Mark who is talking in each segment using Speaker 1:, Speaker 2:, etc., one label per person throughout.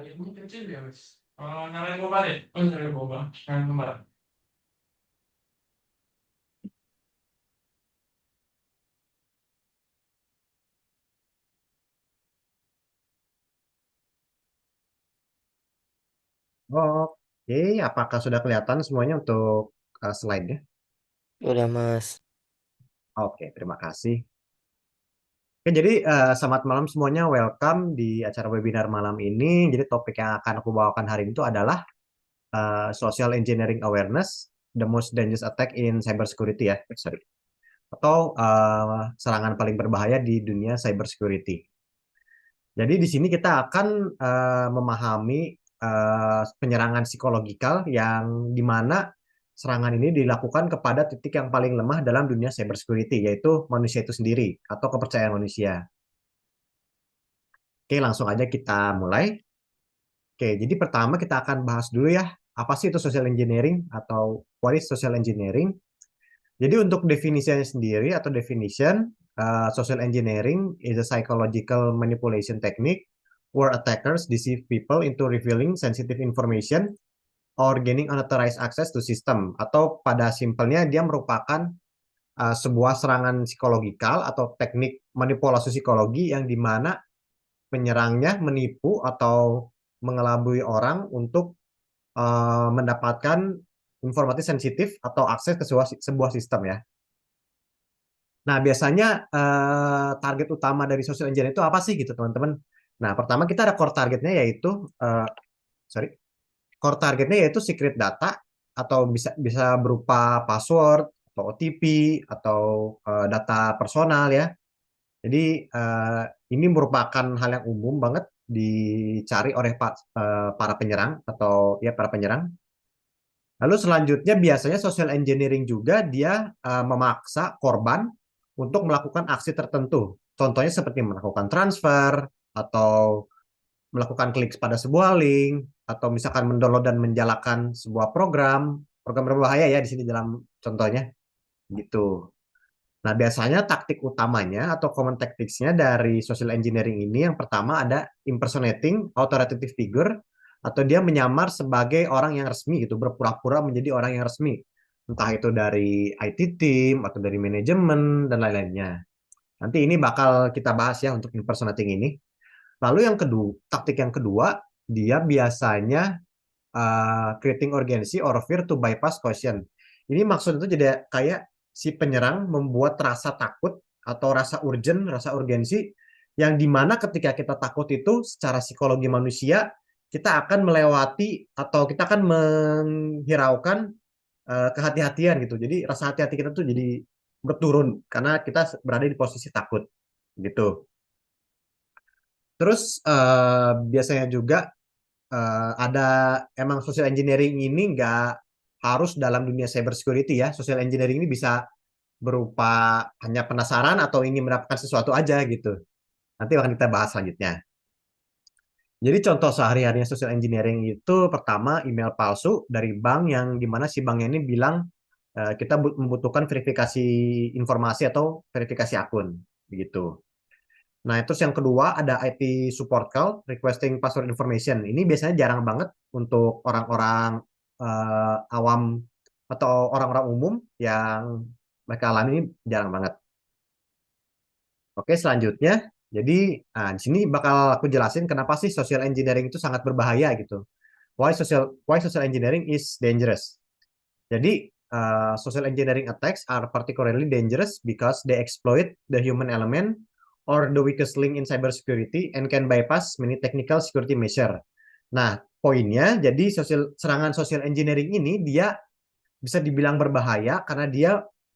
Speaker 1: Ini kecil ya, Mas. Nyalain boba deh. Oh, nyalain boba. Nyalain boba.
Speaker 2: Oke, apakah sudah kelihatan semuanya untuk slide-nya?
Speaker 3: Udah Mas.
Speaker 2: Oke, terima kasih. Oke, jadi selamat malam semuanya. Welcome di acara webinar malam ini. Jadi topik yang akan aku bawakan hari ini itu adalah Social Engineering Awareness, the most dangerous attack in cybersecurity ya. Sorry. Atau serangan paling berbahaya di dunia cybersecurity. Jadi di sini kita akan memahami penyerangan psikologikal yang di mana serangan ini dilakukan kepada titik yang paling lemah dalam dunia cybersecurity, yaitu manusia itu sendiri atau kepercayaan manusia. Oke, langsung aja kita mulai. Oke, jadi pertama kita akan bahas dulu ya, apa sih itu social engineering atau what is social engineering? Jadi untuk definisinya sendiri atau definition, social engineering is a psychological manipulation technique where attackers deceive people into revealing sensitive information or gaining unauthorized access to system. Atau pada simpelnya dia merupakan sebuah serangan psikologikal atau teknik manipulasi psikologi yang dimana penyerangnya menipu atau mengelabui orang untuk mendapatkan informasi sensitif atau akses ke sebuah sistem ya. Nah, biasanya target utama dari social engineering itu apa sih gitu, teman-teman? Nah, pertama kita ada core targetnya yaitu eh, sorry, core targetnya yaitu secret data atau bisa bisa berupa password atau OTP atau data personal ya. Jadi ini merupakan hal yang umum banget dicari oleh para penyerang atau ya para penyerang. Lalu selanjutnya biasanya social engineering juga dia memaksa korban untuk melakukan aksi tertentu. Contohnya seperti melakukan transfer atau melakukan klik pada sebuah link atau misalkan mendownload dan menjalankan sebuah program berbahaya ya di sini dalam contohnya gitu. Nah, biasanya taktik utamanya atau common tactics-nya dari social engineering ini yang pertama ada impersonating authoritative figure atau dia menyamar sebagai orang yang resmi gitu, berpura-pura menjadi orang yang resmi. Entah itu dari IT team atau dari manajemen dan lain-lainnya. Nanti ini bakal kita bahas ya untuk impersonating ini. Lalu yang kedua, taktik yang kedua, dia biasanya creating urgency or fear to bypass question. Ini maksud itu jadi kayak si penyerang membuat rasa takut atau rasa urgent, rasa urgensi yang dimana ketika kita takut itu secara psikologi manusia kita akan melewati atau kita akan menghiraukan kehati-hatian gitu. Jadi rasa hati-hati kita tuh jadi berturun karena kita berada di posisi takut gitu. Terus biasanya juga ada emang social engineering ini nggak harus dalam dunia cyber security ya. Social engineering ini bisa berupa hanya penasaran atau ingin mendapatkan sesuatu aja gitu. Nanti akan kita bahas selanjutnya. Jadi contoh sehari-harinya social engineering itu pertama email palsu dari bank yang dimana si banknya ini bilang kita membutuhkan verifikasi informasi atau verifikasi akun begitu. Nah, terus yang kedua ada IT support call requesting password information. Ini biasanya jarang banget untuk orang-orang awam atau orang-orang umum yang mereka alami ini jarang banget. Oke, selanjutnya. Jadi, di sini bakal aku jelasin kenapa sih social engineering itu sangat berbahaya gitu. Why social engineering is dangerous. Jadi, social engineering attacks are particularly dangerous because they exploit the human element or the weakest link in cybersecurity and can bypass many technical security measure. Nah, poinnya, jadi serangan social engineering ini dia bisa dibilang berbahaya karena dia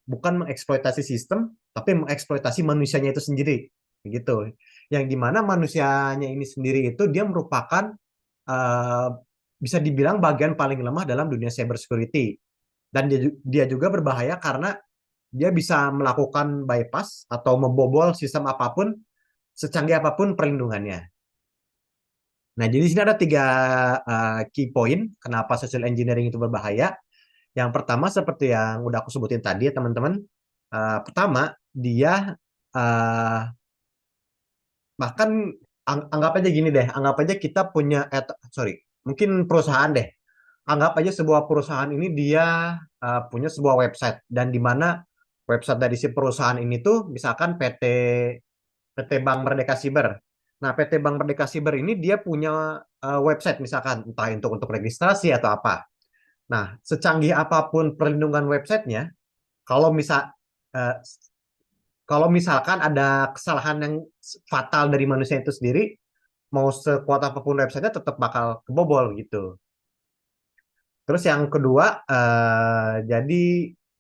Speaker 2: bukan mengeksploitasi sistem, tapi mengeksploitasi manusianya itu sendiri, gitu. Yang dimana manusianya ini sendiri itu dia merupakan uh, bisa dibilang bagian paling lemah dalam dunia cybersecurity. Dan dia juga berbahaya karena dia bisa melakukan bypass atau membobol sistem apapun, secanggih apapun perlindungannya. Nah, jadi di sini ada tiga key point kenapa social engineering itu berbahaya. Yang pertama seperti yang udah aku sebutin tadi ya teman-teman. Pertama, dia uh, bahkan anggap aja gini deh, anggap aja kita punya, sorry, mungkin perusahaan deh. Anggap aja sebuah perusahaan ini dia punya sebuah website dan di mana website dari si perusahaan ini tuh misalkan PT Bank Merdeka Siber. Nah, PT Bank Merdeka Siber ini dia punya website misalkan entah untuk registrasi atau apa. Nah, secanggih apapun perlindungan websitenya, kalau misal eh, kalau misalkan ada kesalahan yang fatal dari manusia itu sendiri, mau sekuat apapun websitenya tetap bakal kebobol gitu. Terus yang kedua, jadi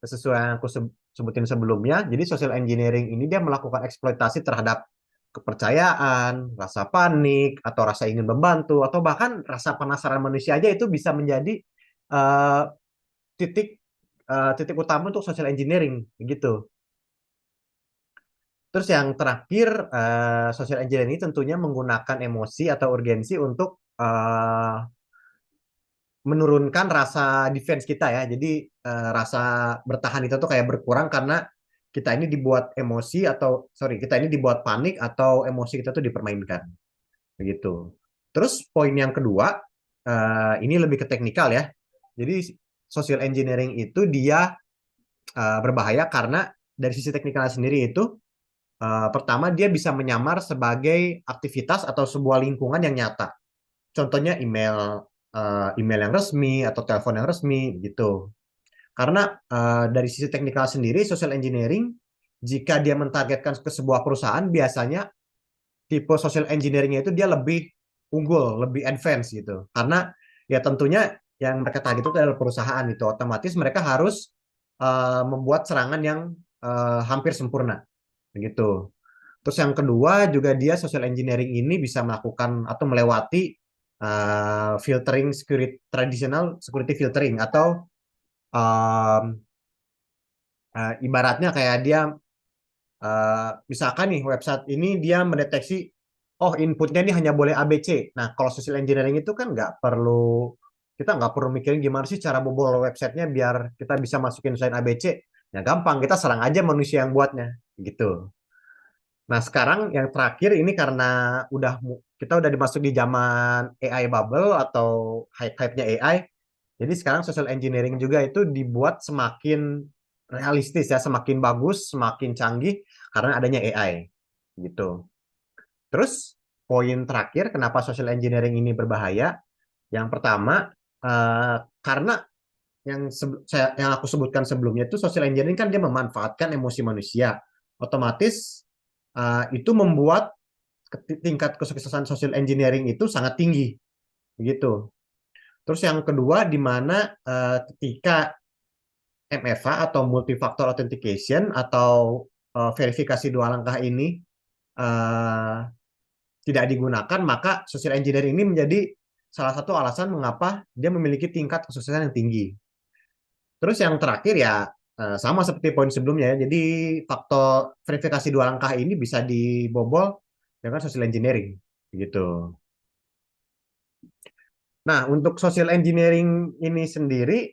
Speaker 2: sesuai yang aku sebutin sebelumnya, jadi social engineering ini dia melakukan eksploitasi terhadap kepercayaan, rasa panik, atau rasa ingin membantu, atau bahkan rasa penasaran manusia aja itu bisa menjadi eh, titik titik utama untuk social engineering gitu. Terus yang terakhir, social engineering ini tentunya menggunakan emosi atau urgensi untuk menurunkan rasa defense kita ya. Jadi rasa bertahan itu tuh kayak berkurang karena kita ini dibuat emosi atau sorry kita ini dibuat panik atau emosi kita tuh dipermainkan begitu. Terus poin yang kedua ini lebih ke teknikal ya. Jadi social engineering itu dia berbahaya karena dari sisi teknikalnya sendiri itu pertama dia bisa menyamar sebagai aktivitas atau sebuah lingkungan yang nyata. Contohnya email yang resmi atau telepon yang resmi gitu. Karena dari sisi teknikal sendiri, social engineering, jika dia mentargetkan ke sebuah perusahaan, biasanya tipe social engineering-nya itu dia lebih unggul, lebih advance gitu. Karena ya tentunya yang mereka target itu adalah perusahaan itu. Otomatis mereka harus membuat serangan yang hampir sempurna begitu. Terus yang kedua juga dia social engineering ini bisa melakukan atau melewati filtering security tradisional security filtering atau um, ibaratnya kayak dia misalkan nih website ini dia mendeteksi oh inputnya ini hanya boleh ABC. Nah kalau social engineering itu kan kita nggak perlu mikirin gimana sih cara bobol websitenya biar kita bisa masukin selain ABC. Ya gampang kita serang aja manusia yang buatnya gitu. Nah, sekarang yang terakhir ini karena kita udah dimasuk di zaman AI bubble atau hype-hype-nya AI. Jadi sekarang social engineering juga itu dibuat semakin realistis ya, semakin bagus, semakin canggih karena adanya AI gitu. Terus poin terakhir kenapa social engineering ini berbahaya? Yang pertama karena yang aku sebutkan sebelumnya itu social engineering kan dia memanfaatkan emosi manusia. Otomatis itu membuat tingkat kesuksesan social engineering itu sangat tinggi begitu. Terus yang kedua di mana ketika MFA atau multifaktor authentication atau verifikasi dua langkah ini uh, tidak digunakan, maka social engineering ini menjadi salah satu alasan mengapa dia memiliki tingkat kesuksesan yang tinggi. Terus yang terakhir ya sama seperti poin sebelumnya ya. Jadi faktor verifikasi dua langkah ini bisa dibobol dengan social engineering gitu. Nah, untuk social engineering ini sendiri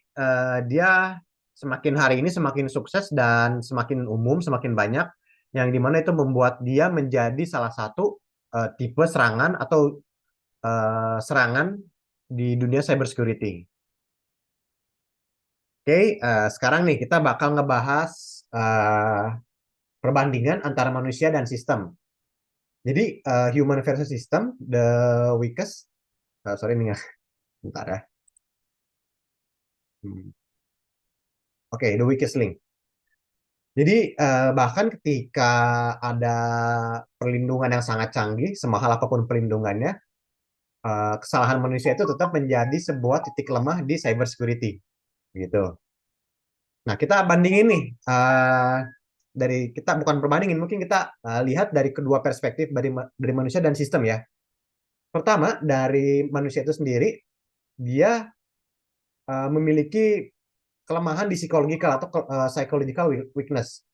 Speaker 2: dia semakin hari ini semakin sukses dan semakin umum, semakin banyak yang dimana itu membuat dia menjadi salah satu tipe serangan atau serangan di dunia cybersecurity. Oke, sekarang nih kita bakal ngebahas eh, perbandingan antara manusia dan sistem. Jadi human versus system, the weakest, sorry nih ya, bentar ya. Oke, the weakest link. Jadi bahkan ketika ada perlindungan yang sangat canggih, semahal apapun perlindungannya, kesalahan manusia itu tetap menjadi sebuah titik lemah di cyber security, gitu. Nah, kita bandingin nih dari kita bukan perbandingin, mungkin kita lihat dari kedua perspektif dari manusia dan sistem ya. Pertama, dari manusia itu sendiri, dia memiliki kelemahan di psikologikal atau psychological weakness,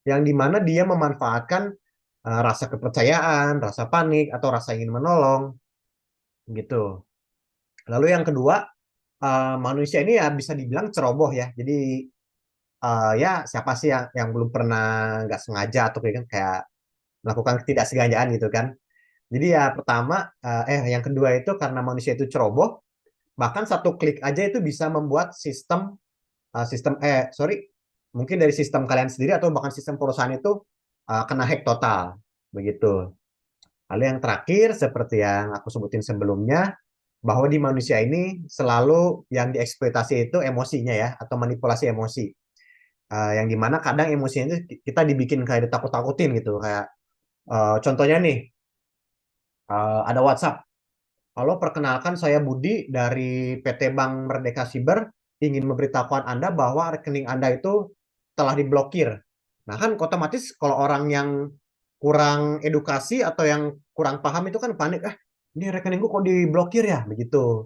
Speaker 2: yang dimana dia memanfaatkan rasa kepercayaan, rasa panik, atau rasa ingin menolong, gitu. Lalu yang kedua, manusia ini ya bisa dibilang ceroboh ya. Jadi ya siapa sih yang belum pernah nggak sengaja atau kayak melakukan ketidaksengajaan gitu kan. Jadi ya pertama, yang kedua itu karena manusia itu ceroboh, bahkan satu klik aja itu bisa membuat sorry, mungkin dari sistem kalian sendiri atau bahkan sistem perusahaan itu kena hack total, begitu. Lalu yang terakhir, seperti yang aku sebutin sebelumnya, bahwa di manusia ini selalu yang dieksploitasi itu emosinya ya, atau manipulasi emosi. Yang dimana kadang emosinya itu kita dibikin kayak ditakut-takutin gitu. Kayak contohnya nih, ada WhatsApp. Halo, perkenalkan saya Budi dari PT Bank Merdeka Siber, ingin memberitahukan Anda bahwa rekening Anda itu telah diblokir. Nah kan otomatis kalau orang yang kurang edukasi atau yang kurang paham itu kan panik, ini rekeningku kok diblokir ya, begitu.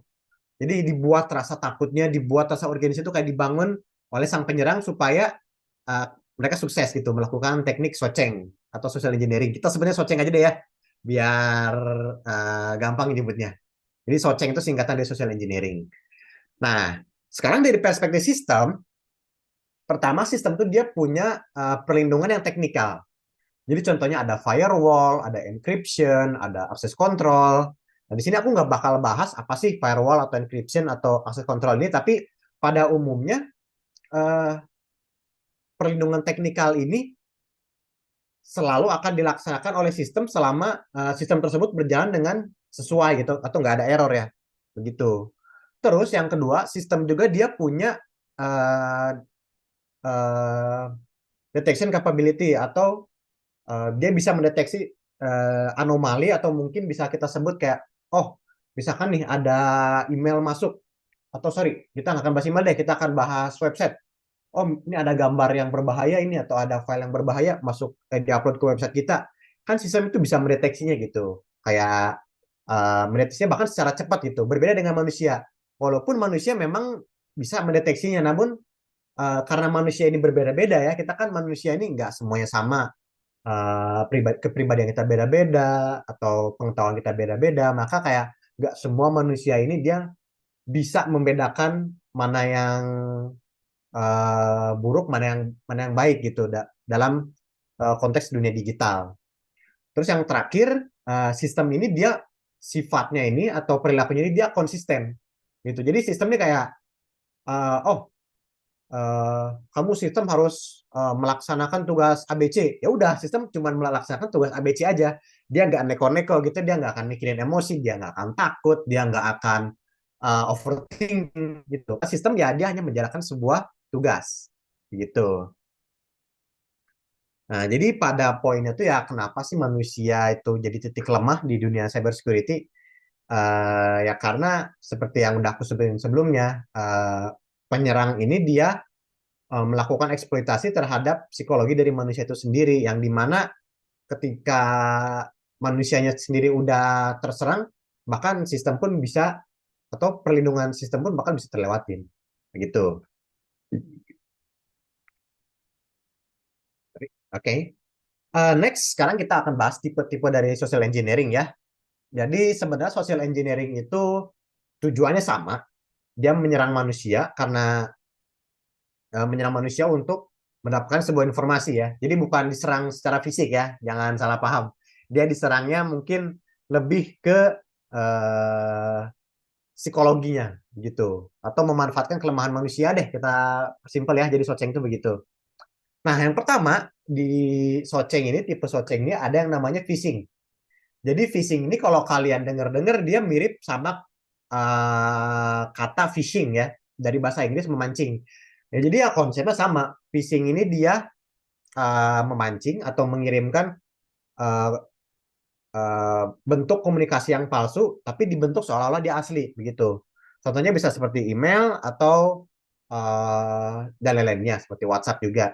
Speaker 2: Jadi dibuat rasa takutnya, dibuat rasa urgensi itu kayak dibangun oleh sang penyerang supaya uh, mereka sukses gitu melakukan teknik soceng atau social engineering. Kita sebenarnya soceng aja deh ya, biar gampang nyebutnya. Jadi soceng itu singkatan dari social engineering. Nah, sekarang dari perspektif sistem, pertama sistem itu dia punya perlindungan yang teknikal. Jadi contohnya ada firewall, ada encryption, ada access control. Nah, di sini aku nggak bakal bahas apa sih firewall atau encryption atau access control ini, tapi pada umumnya eh, perlindungan teknikal ini selalu akan dilaksanakan oleh sistem selama sistem tersebut berjalan dengan sesuai gitu atau nggak ada error ya, begitu. Terus yang kedua, sistem juga dia punya uh, uh, detection capability atau dia bisa mendeteksi anomali atau mungkin bisa kita sebut kayak, oh, misalkan nih ada email masuk atau sorry, kita nggak akan bahas email deh, kita akan bahas website. Oh, ini ada gambar yang berbahaya ini atau ada file yang berbahaya masuk diupload ke website kita. Kan sistem itu bisa mendeteksinya gitu. Kayak mendeteksinya bahkan secara cepat gitu. Berbeda dengan manusia. Walaupun manusia memang bisa mendeteksinya, namun karena manusia ini berbeda-beda ya, kita kan manusia ini nggak semuanya sama. Kepribadian kita beda-beda atau pengetahuan kita beda-beda, maka kayak nggak semua manusia ini dia bisa membedakan mana yang buruk, mana yang baik gitu dalam konteks dunia digital. Terus yang terakhir, sistem ini dia sifatnya ini atau perilakunya ini dia konsisten gitu. Jadi sistemnya kayak oh, kamu sistem harus melaksanakan tugas ABC. Ya udah, sistem cuma melaksanakan tugas ABC aja. Dia nggak neko-neko gitu, dia nggak akan mikirin emosi, dia nggak akan takut, dia nggak akan overthinking gitu. Sistem ya dia hanya menjalankan sebuah tugas gitu. Nah, jadi pada poinnya tuh ya kenapa sih manusia itu jadi titik lemah di dunia cyber security? Ya karena seperti yang udah aku sebutin sebelumnya, penyerang ini dia melakukan eksploitasi terhadap psikologi dari manusia itu sendiri, yang dimana ketika manusianya sendiri udah terserang, bahkan sistem pun bisa atau perlindungan sistem pun bahkan bisa terlewatin, begitu. Oke. Next, sekarang kita akan bahas tipe-tipe dari social engineering ya. Jadi sebenarnya social engineering itu tujuannya sama. Dia menyerang manusia karena menyerang manusia untuk mendapatkan sebuah informasi ya. Jadi bukan diserang secara fisik ya, jangan salah paham. Dia diserangnya mungkin lebih ke eh, psikologinya gitu, atau memanfaatkan kelemahan manusia deh, kita simpel ya. Jadi Soceng itu begitu. Nah, yang pertama di Soceng ini, tipe Soceng ini ada yang namanya phishing. Jadi phishing ini kalau kalian dengar-dengar dia mirip sama kata phishing ya, dari bahasa Inggris memancing. Ya, jadi ya konsepnya sama. Phishing ini dia memancing atau mengirimkan uh, bentuk komunikasi yang palsu, tapi dibentuk seolah-olah dia asli, begitu. Contohnya bisa seperti email atau dan lain-lainnya, seperti WhatsApp juga.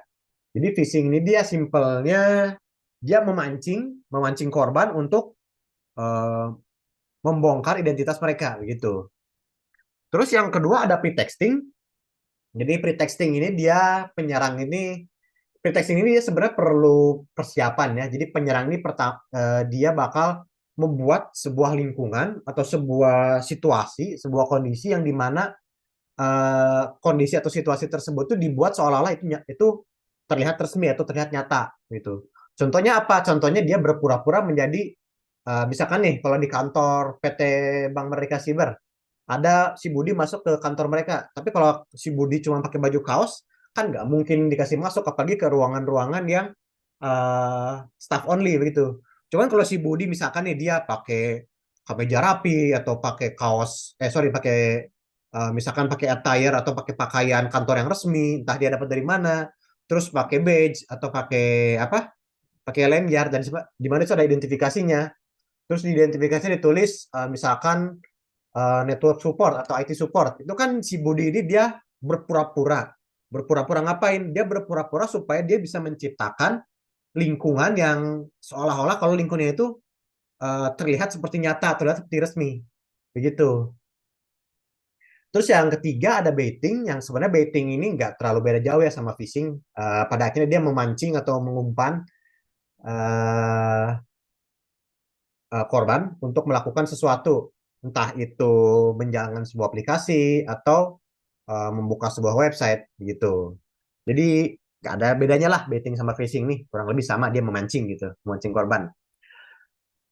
Speaker 2: Jadi phishing ini dia simpelnya dia memancing, memancing korban untuk uh, membongkar identitas mereka, begitu. Terus yang kedua ada pretexting. Jadi pretexting ini dia penyerang ini pretexting ini dia sebenarnya perlu persiapan ya. Jadi penyerang ini dia bakal membuat sebuah lingkungan atau sebuah situasi, sebuah kondisi yang dimana kondisi atau situasi tersebut itu dibuat seolah-olah itu terlihat resmi atau terlihat nyata gitu. Contohnya apa? Contohnya dia berpura-pura menjadi Misalkan nih, kalau di kantor PT Bank Merdeka Siber, ada si Budi masuk ke kantor mereka. Tapi kalau si Budi cuma pakai baju kaos, kan nggak mungkin dikasih masuk, apalagi ke ruangan-ruangan yang staff only begitu. Cuman kalau si Budi misalkan nih dia pakai kemeja rapi atau pakai kaos, sorry, pakai misalkan pakai attire atau pakai pakaian kantor yang resmi, entah dia dapat dari mana, terus pakai badge atau pakai apa? Pakai lanyard dan di mana itu ada identifikasinya. Terus di identifikasi ditulis misalkan network support atau IT support. Itu kan si Budi ini dia berpura-pura. Berpura-pura ngapain? Dia berpura-pura supaya dia bisa menciptakan lingkungan yang seolah-olah kalau lingkungannya itu terlihat seperti nyata, terlihat seperti resmi. Begitu. Terus yang ketiga ada baiting, yang sebenarnya baiting ini nggak terlalu beda jauh ya sama phishing. Pada akhirnya dia memancing atau mengumpan eh, korban untuk melakukan sesuatu, entah itu menjalankan sebuah aplikasi atau membuka sebuah website gitu. Jadi nggak ada bedanya lah baiting sama phishing nih, kurang lebih sama, dia memancing gitu, memancing korban.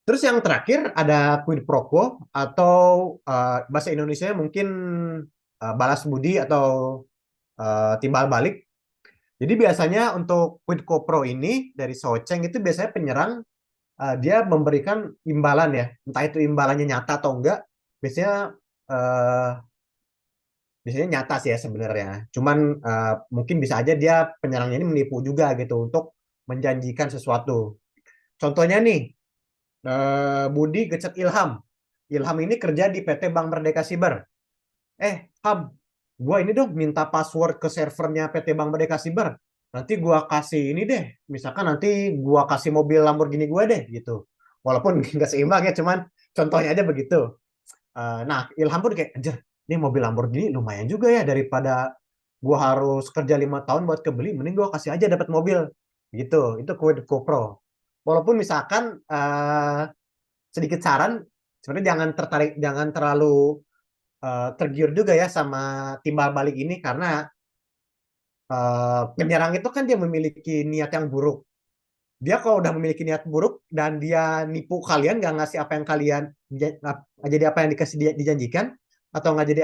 Speaker 2: Terus yang terakhir ada quid pro quo atau bahasa Indonesia mungkin balas budi atau timbal balik. Jadi biasanya untuk quid pro ini dari Socing itu biasanya penyerang dia memberikan imbalan ya, entah itu imbalannya nyata atau enggak. Biasanya eh, biasanya nyata sih ya sebenarnya. Cuman mungkin bisa aja dia penyerangnya ini menipu juga gitu untuk menjanjikan sesuatu. Contohnya nih, Budi gecet Ilham. Ilham ini kerja di PT Bank Merdeka Siber. Ham, gua ini dong minta password ke servernya PT Bank Merdeka Siber. Nanti gua kasih ini deh, misalkan nanti gua kasih mobil Lamborghini gua deh gitu. Walaupun nggak seimbang ya, cuman contohnya aja begitu. Nah, Ilham pun kayak, anjir, ini mobil Lamborghini lumayan juga ya daripada gua harus kerja 5 tahun buat kebeli, mending gua kasih aja dapat mobil. Gitu, itu kode GoPro. Walaupun misalkan sedikit saran, sebenarnya jangan tertarik, jangan terlalu tergiur juga ya sama timbal balik ini karena penyerang itu kan dia memiliki niat yang buruk. Dia kalau udah memiliki niat buruk dan dia nipu kalian, nggak ngasih apa yang kalian nggak jadi apa yang dikasih dijanjikan atau nggak jadi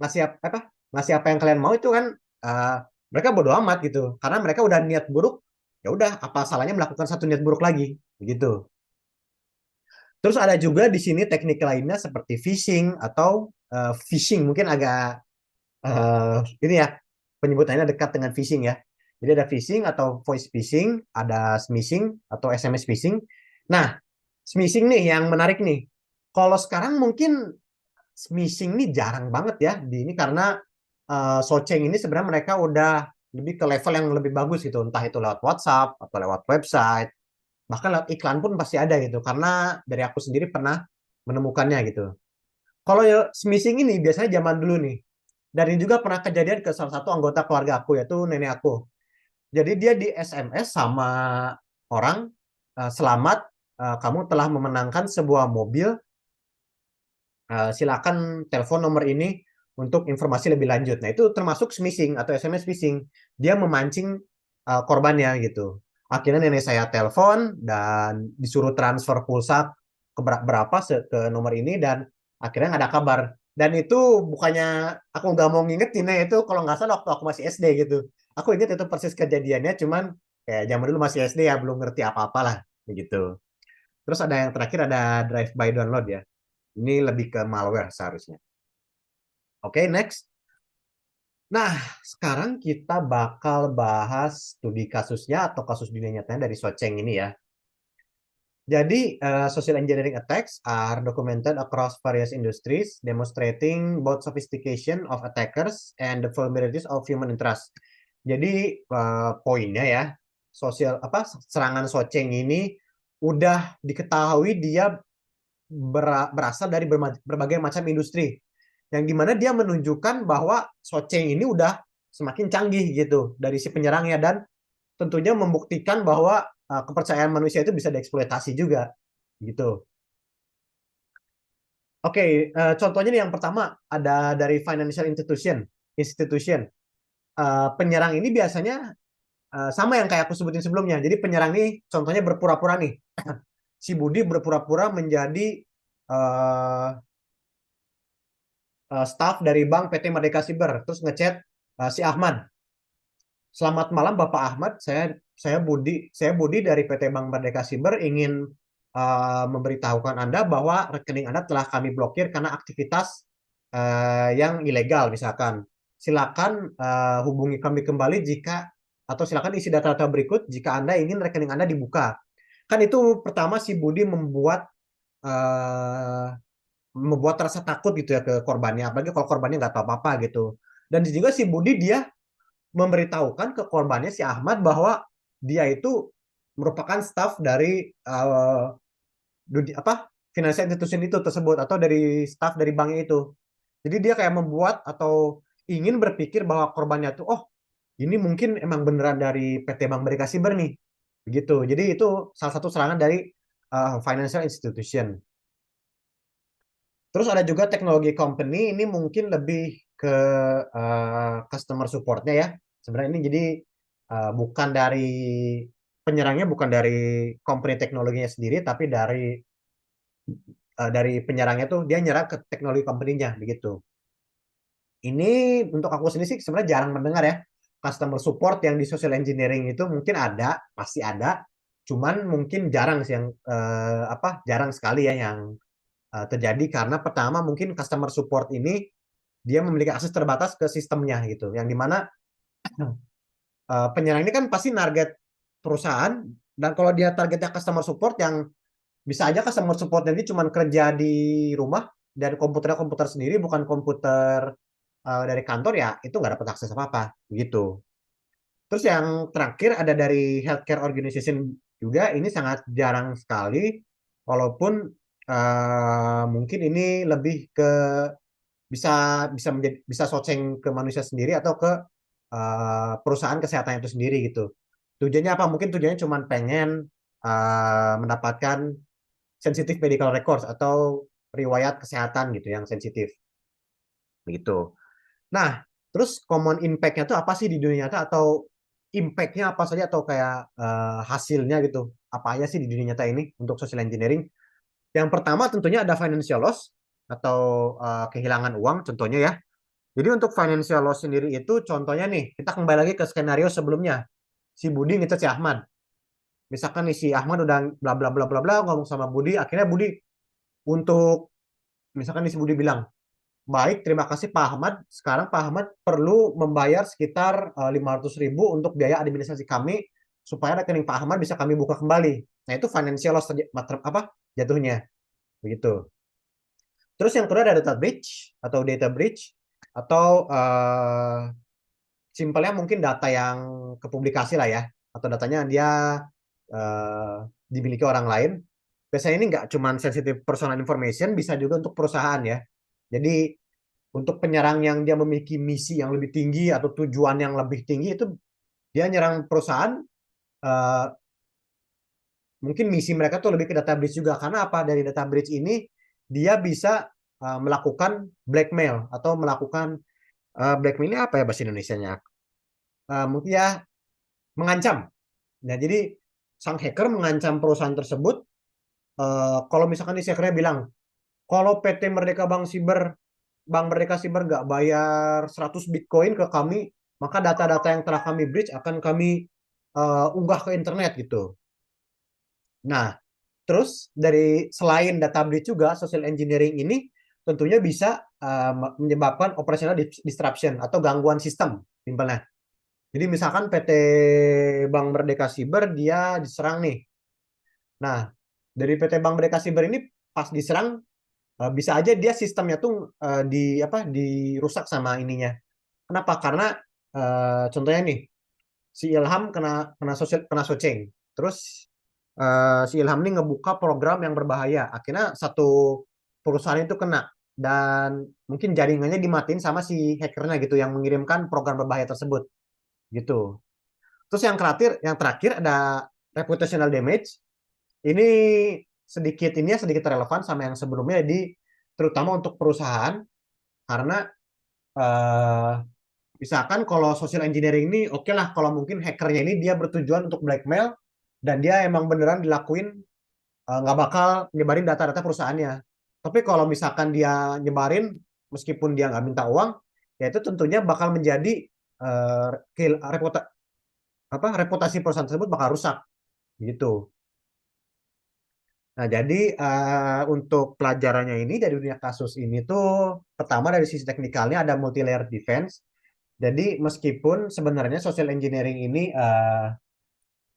Speaker 2: ngasih apa ngasih apa yang kalian mau itu kan uh, mereka bodo amat gitu karena mereka udah niat buruk, ya udah apa salahnya melakukan satu niat buruk lagi gitu. Terus ada juga di sini teknik lainnya seperti phishing atau phishing mungkin agak ini ya penyebutannya dekat dengan phishing ya. Jadi ada phishing atau voice phishing, ada smishing atau SMS phishing. Nah, smishing nih yang menarik nih. Kalau sekarang mungkin smishing nih jarang banget ya di ini karena Socing ini sebenarnya mereka udah lebih ke level yang lebih bagus gitu, entah itu lewat WhatsApp atau lewat website, bahkan lewat iklan pun pasti ada gitu. Karena dari aku sendiri pernah menemukannya gitu. Kalau smishing ini biasanya zaman dulu nih. Dan ini juga pernah kejadian ke salah satu anggota keluarga aku, yaitu nenek aku. Jadi dia di SMS sama orang, selamat, kamu telah memenangkan sebuah mobil, silakan telepon nomor ini untuk informasi lebih lanjut. Nah itu termasuk smishing atau SMS phishing. Dia memancing korbannya gitu. Akhirnya nenek saya telepon dan disuruh transfer pulsa ke berapa ke nomor ini dan akhirnya nggak ada kabar. Dan itu bukannya aku nggak mau ngingetin ya, itu kalau nggak salah waktu aku masih SD gitu. Aku inget itu persis kejadiannya, cuman kayak zaman dulu masih SD ya belum ngerti apa-apa lah begitu. Terus ada yang terakhir ada drive by download ya. Ini lebih ke malware seharusnya. Oke, next. Nah, sekarang kita bakal bahas studi kasusnya atau kasus dunia nyatanya dari Socing ini ya. Jadi, social engineering attacks are documented across various industries, demonstrating both sophistication of attackers and the vulnerabilities of human interest. Jadi, poinnya ya, serangan Socing ini udah diketahui dia berasal dari berbagai macam industri, yang dimana dia menunjukkan bahwa Socing ini udah semakin canggih gitu dari si penyerangnya dan tentunya membuktikan bahwa kepercayaan manusia itu bisa dieksploitasi juga gitu. Oke, contohnya nih yang pertama ada dari financial institution. Penyerang ini biasanya sama yang kayak aku sebutin sebelumnya. Jadi penyerang ini contohnya berpura-pura nih. si Budi berpura-pura menjadi eh, staff dari Bank PT Merdeka Siber, terus ngechat si Ahmad. Selamat malam Bapak Ahmad, saya Budi dari PT Bank Merdeka Siber ingin memberitahukan Anda bahwa rekening Anda telah kami blokir karena aktivitas yang ilegal misalkan. Silakan hubungi kami kembali atau silakan isi data-data berikut jika Anda ingin rekening Anda dibuka. Kan itu pertama si Budi eh, membuat rasa takut gitu ya ke korbannya, apalagi kalau korbannya nggak tahu apa-apa gitu. Dan juga si Budi dia memberitahukan ke korbannya si Ahmad bahwa dia itu merupakan staff dari financial institution itu tersebut atau dari staff dari bank itu. Jadi dia kayak membuat atau ingin berpikir bahwa korbannya tuh oh ini mungkin emang beneran dari PT Bank Merdeka Siber nih. Begitu. Jadi itu salah satu serangan dari financial institution. Terus ada juga teknologi company ini mungkin lebih ke customer supportnya ya. Sebenarnya ini jadi bukan penyerangnya bukan dari company teknologinya sendiri, tapi dari penyerangnya tuh dia nyerang ke teknologi company-nya begitu. Ini untuk aku sendiri sih sebenarnya jarang mendengar ya customer support yang di social engineering itu mungkin ada, pasti ada, cuman mungkin jarang sih yang jarang sekali ya yang terjadi karena pertama mungkin customer support ini dia memiliki akses terbatas ke sistemnya gitu. Yang dimana penyerang ini kan pasti target perusahaan dan kalau dia targetnya customer support yang bisa aja customer support ini cuma kerja di rumah dan komputernya komputer sendiri bukan komputer dari kantor ya itu nggak dapat akses apa-apa gitu. Terus yang terakhir ada dari healthcare organization juga ini sangat jarang sekali walaupun mungkin ini lebih ke bisa bisa soceng ke manusia sendiri atau ke perusahaan kesehatan itu sendiri gitu. Tujuannya apa? Mungkin tujuannya cuma pengen mendapatkan sensitif medical records atau riwayat kesehatan gitu yang sensitif begitu. Nah, terus common impact-nya tuh apa sih di dunia nyata atau impact-nya apa saja atau kayak hasilnya gitu. Apa aja sih di dunia nyata ini untuk social engineering? Yang pertama tentunya ada financial loss atau kehilangan uang contohnya ya. Jadi untuk financial loss sendiri itu contohnya nih, kita kembali lagi ke skenario sebelumnya. Si Budi ngecat si Ahmad. Misalkan nih si Ahmad udah bla bla bla bla bla ngomong sama Budi, akhirnya Budi untuk misalkan nih si Budi bilang, "Baik, terima kasih Pak Ahmad. Sekarang Pak Ahmad perlu membayar sekitar 500.000 untuk biaya administrasi kami supaya rekening Pak Ahmad bisa kami buka kembali." Nah, itu financial loss jatuhnya. Begitu. Terus yang kedua ada data breach atau simpelnya mungkin data yang kepublikasi lah ya atau datanya dia eh, dimiliki orang lain. Biasanya ini nggak cuma sensitive personal information, bisa juga untuk perusahaan ya. Jadi untuk penyerang yang dia memiliki misi yang lebih tinggi atau tujuan yang lebih tinggi itu dia nyerang perusahaan eh, mungkin misi mereka tuh lebih ke data breach juga karena apa dari data breach ini dia bisa melakukan blackmail atau melakukan blackmail ini apa ya bahasa Indonesianya mungkin ya mengancam. Nah jadi sang hacker mengancam perusahaan tersebut kalau misalkan si hackernya bilang kalau PT Bank Merdeka Siber nggak bayar 100 Bitcoin ke kami, maka data-data yang telah kami breach akan kami unggah ke internet gitu. Nah, terus dari selain data breach juga social engineering ini tentunya bisa menyebabkan operational disruption atau gangguan sistem simpelnya. Jadi misalkan PT Bank Merdeka Siber dia diserang nih. Nah, dari PT Bank Merdeka Siber ini pas diserang bisa aja dia sistemnya tuh dirusak sama ininya. Kenapa? Karena contohnya nih si Ilham kena soceng. Terus si Ilham ini ngebuka program yang berbahaya. Akhirnya satu perusahaan itu kena dan mungkin jaringannya dimatiin sama si hackernya gitu yang mengirimkan program berbahaya tersebut gitu. Terus yang terakhir ada reputational damage. Ini sedikit relevan sama yang sebelumnya terutama untuk perusahaan karena eh, misalkan kalau social engineering ini oke lah kalau mungkin hackernya ini dia bertujuan untuk blackmail dan dia emang beneran dilakuin nggak bakal nyebarin data-data perusahaannya. Tapi kalau misalkan dia nyebarin meskipun dia nggak minta uang, ya itu tentunya bakal menjadi eh, reputasi perusahaan tersebut bakal rusak gitu. Nah, jadi untuk pelajarannya ini dari dunia kasus ini tuh pertama dari sisi teknikalnya ada multi layer defense. Jadi meskipun sebenarnya social engineering ini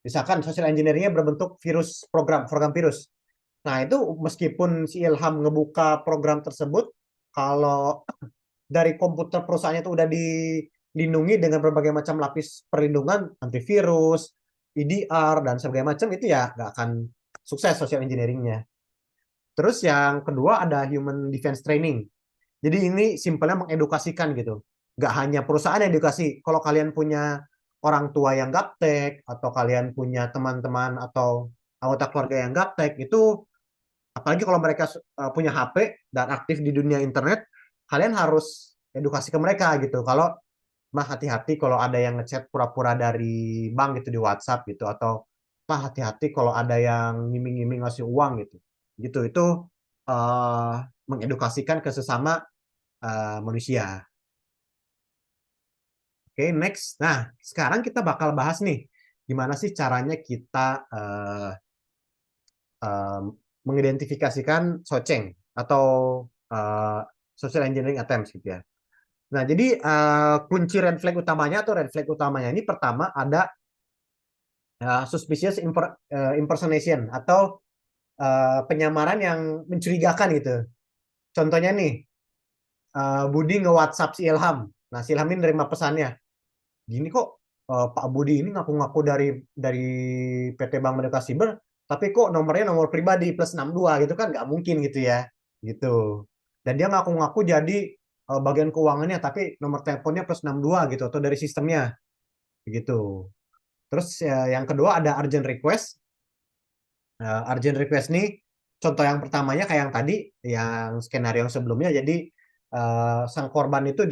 Speaker 2: misalkan social engineeringnya berbentuk program virus. Nah, itu meskipun si Ilham ngebuka program tersebut, kalau dari komputer perusahaannya itu udah dilindungi dengan berbagai macam lapis perlindungan, antivirus, EDR, dan sebagainya macam, itu ya nggak akan sukses social engineeringnya. Terus yang kedua ada human defense training. Jadi ini simpelnya mengedukasikan gitu. Nggak hanya perusahaan yang edukasi. Kalau kalian punya orang tua yang gaptek, atau kalian punya teman-teman atau anggota keluarga yang gaptek, itu apalagi kalau mereka punya HP dan aktif di dunia internet, kalian harus edukasi ke mereka gitu. Kalau mah hati-hati kalau ada yang ngechat pura-pura dari bank gitu di WhatsApp gitu, atau mah hati-hati kalau ada yang ngiming-ngiming ngasih uang gitu. Gitu itu eh, mengedukasikan ke sesama manusia. Oke, next. Nah, sekarang kita bakal bahas nih gimana sih caranya kita eh, mengidentifikasikan soceng atau eh, social engineering attempts gitu ya. Nah, jadi kunci red flag utamanya atau red flag utamanya ini pertama ada suspicious impersonation atau penyamaran yang mencurigakan gitu. Contohnya nih, Budi nge-WhatsApp si Ilham. Nah, si Ilham ini nerima pesannya. Gini kok Pak Budi ini ngaku-ngaku dari PT Bank Merdeka Siber, tapi kok nomornya nomor pribadi +62 gitu kan nggak mungkin gitu ya, gitu. Dan dia ngaku-ngaku jadi bagian keuangannya, tapi nomor teleponnya +62 gitu atau dari sistemnya, gitu. Terus yang kedua ada urgent request. Urgent request nih, contoh yang pertamanya kayak yang tadi, yang skenario yang sebelumnya. Jadi sang korban itu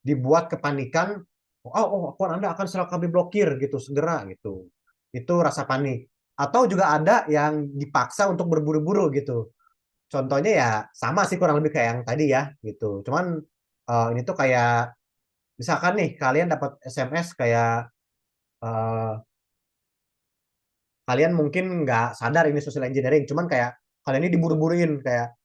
Speaker 2: dibuat kepanikan, akun Anda akan segera kami blokir gitu, segera gitu. Itu rasa panik. Atau juga ada yang dipaksa untuk berburu-buru gitu. Contohnya ya sama sih kurang lebih kayak yang tadi ya gitu. Cuman ini tuh kayak misalkan nih kalian dapat SMS kayak eh, kalian mungkin nggak sadar ini social engineering, cuman kayak kalian ini diburu-buruin kayak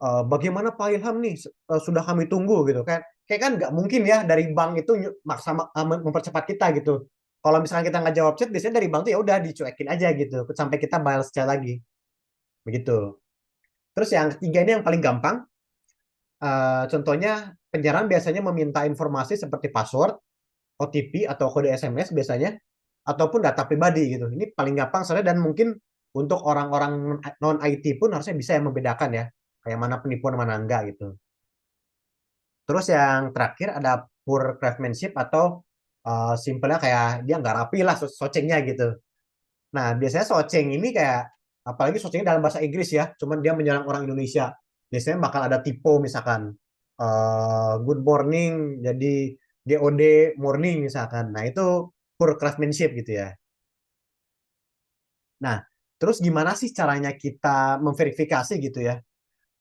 Speaker 2: bagaimana Pak Ilham nih sudah kami tunggu gitu kan. Kayak kan nggak mungkin ya dari bank itu maksa mempercepat kita gitu. Kalau misalnya kita nggak jawab chat, biasanya dari bank tuh ya udah dicuekin aja gitu sampai kita balas chat lagi. Begitu. Terus yang ketiga ini yang paling gampang. Contohnya penyerang biasanya meminta informasi seperti password, OTP atau kode SMS biasanya, ataupun data pribadi gitu. Ini paling gampang soalnya, dan mungkin untuk orang-orang non IT pun harusnya bisa yang membedakan ya, kayak mana penipuan mana enggak gitu. Terus yang terakhir ada poor craftsmanship atau simpelnya kayak dia nggak rapi lah socengnya gitu. Nah, biasanya soceng ini kayak apalagi socengnya dalam bahasa Inggris ya, cuman dia menyerang orang Indonesia. Biasanya bakal ada typo misalkan good morning jadi GOD morning misalkan. Nah, itu poor craftsmanship gitu ya. Nah, terus gimana sih caranya kita memverifikasi gitu ya?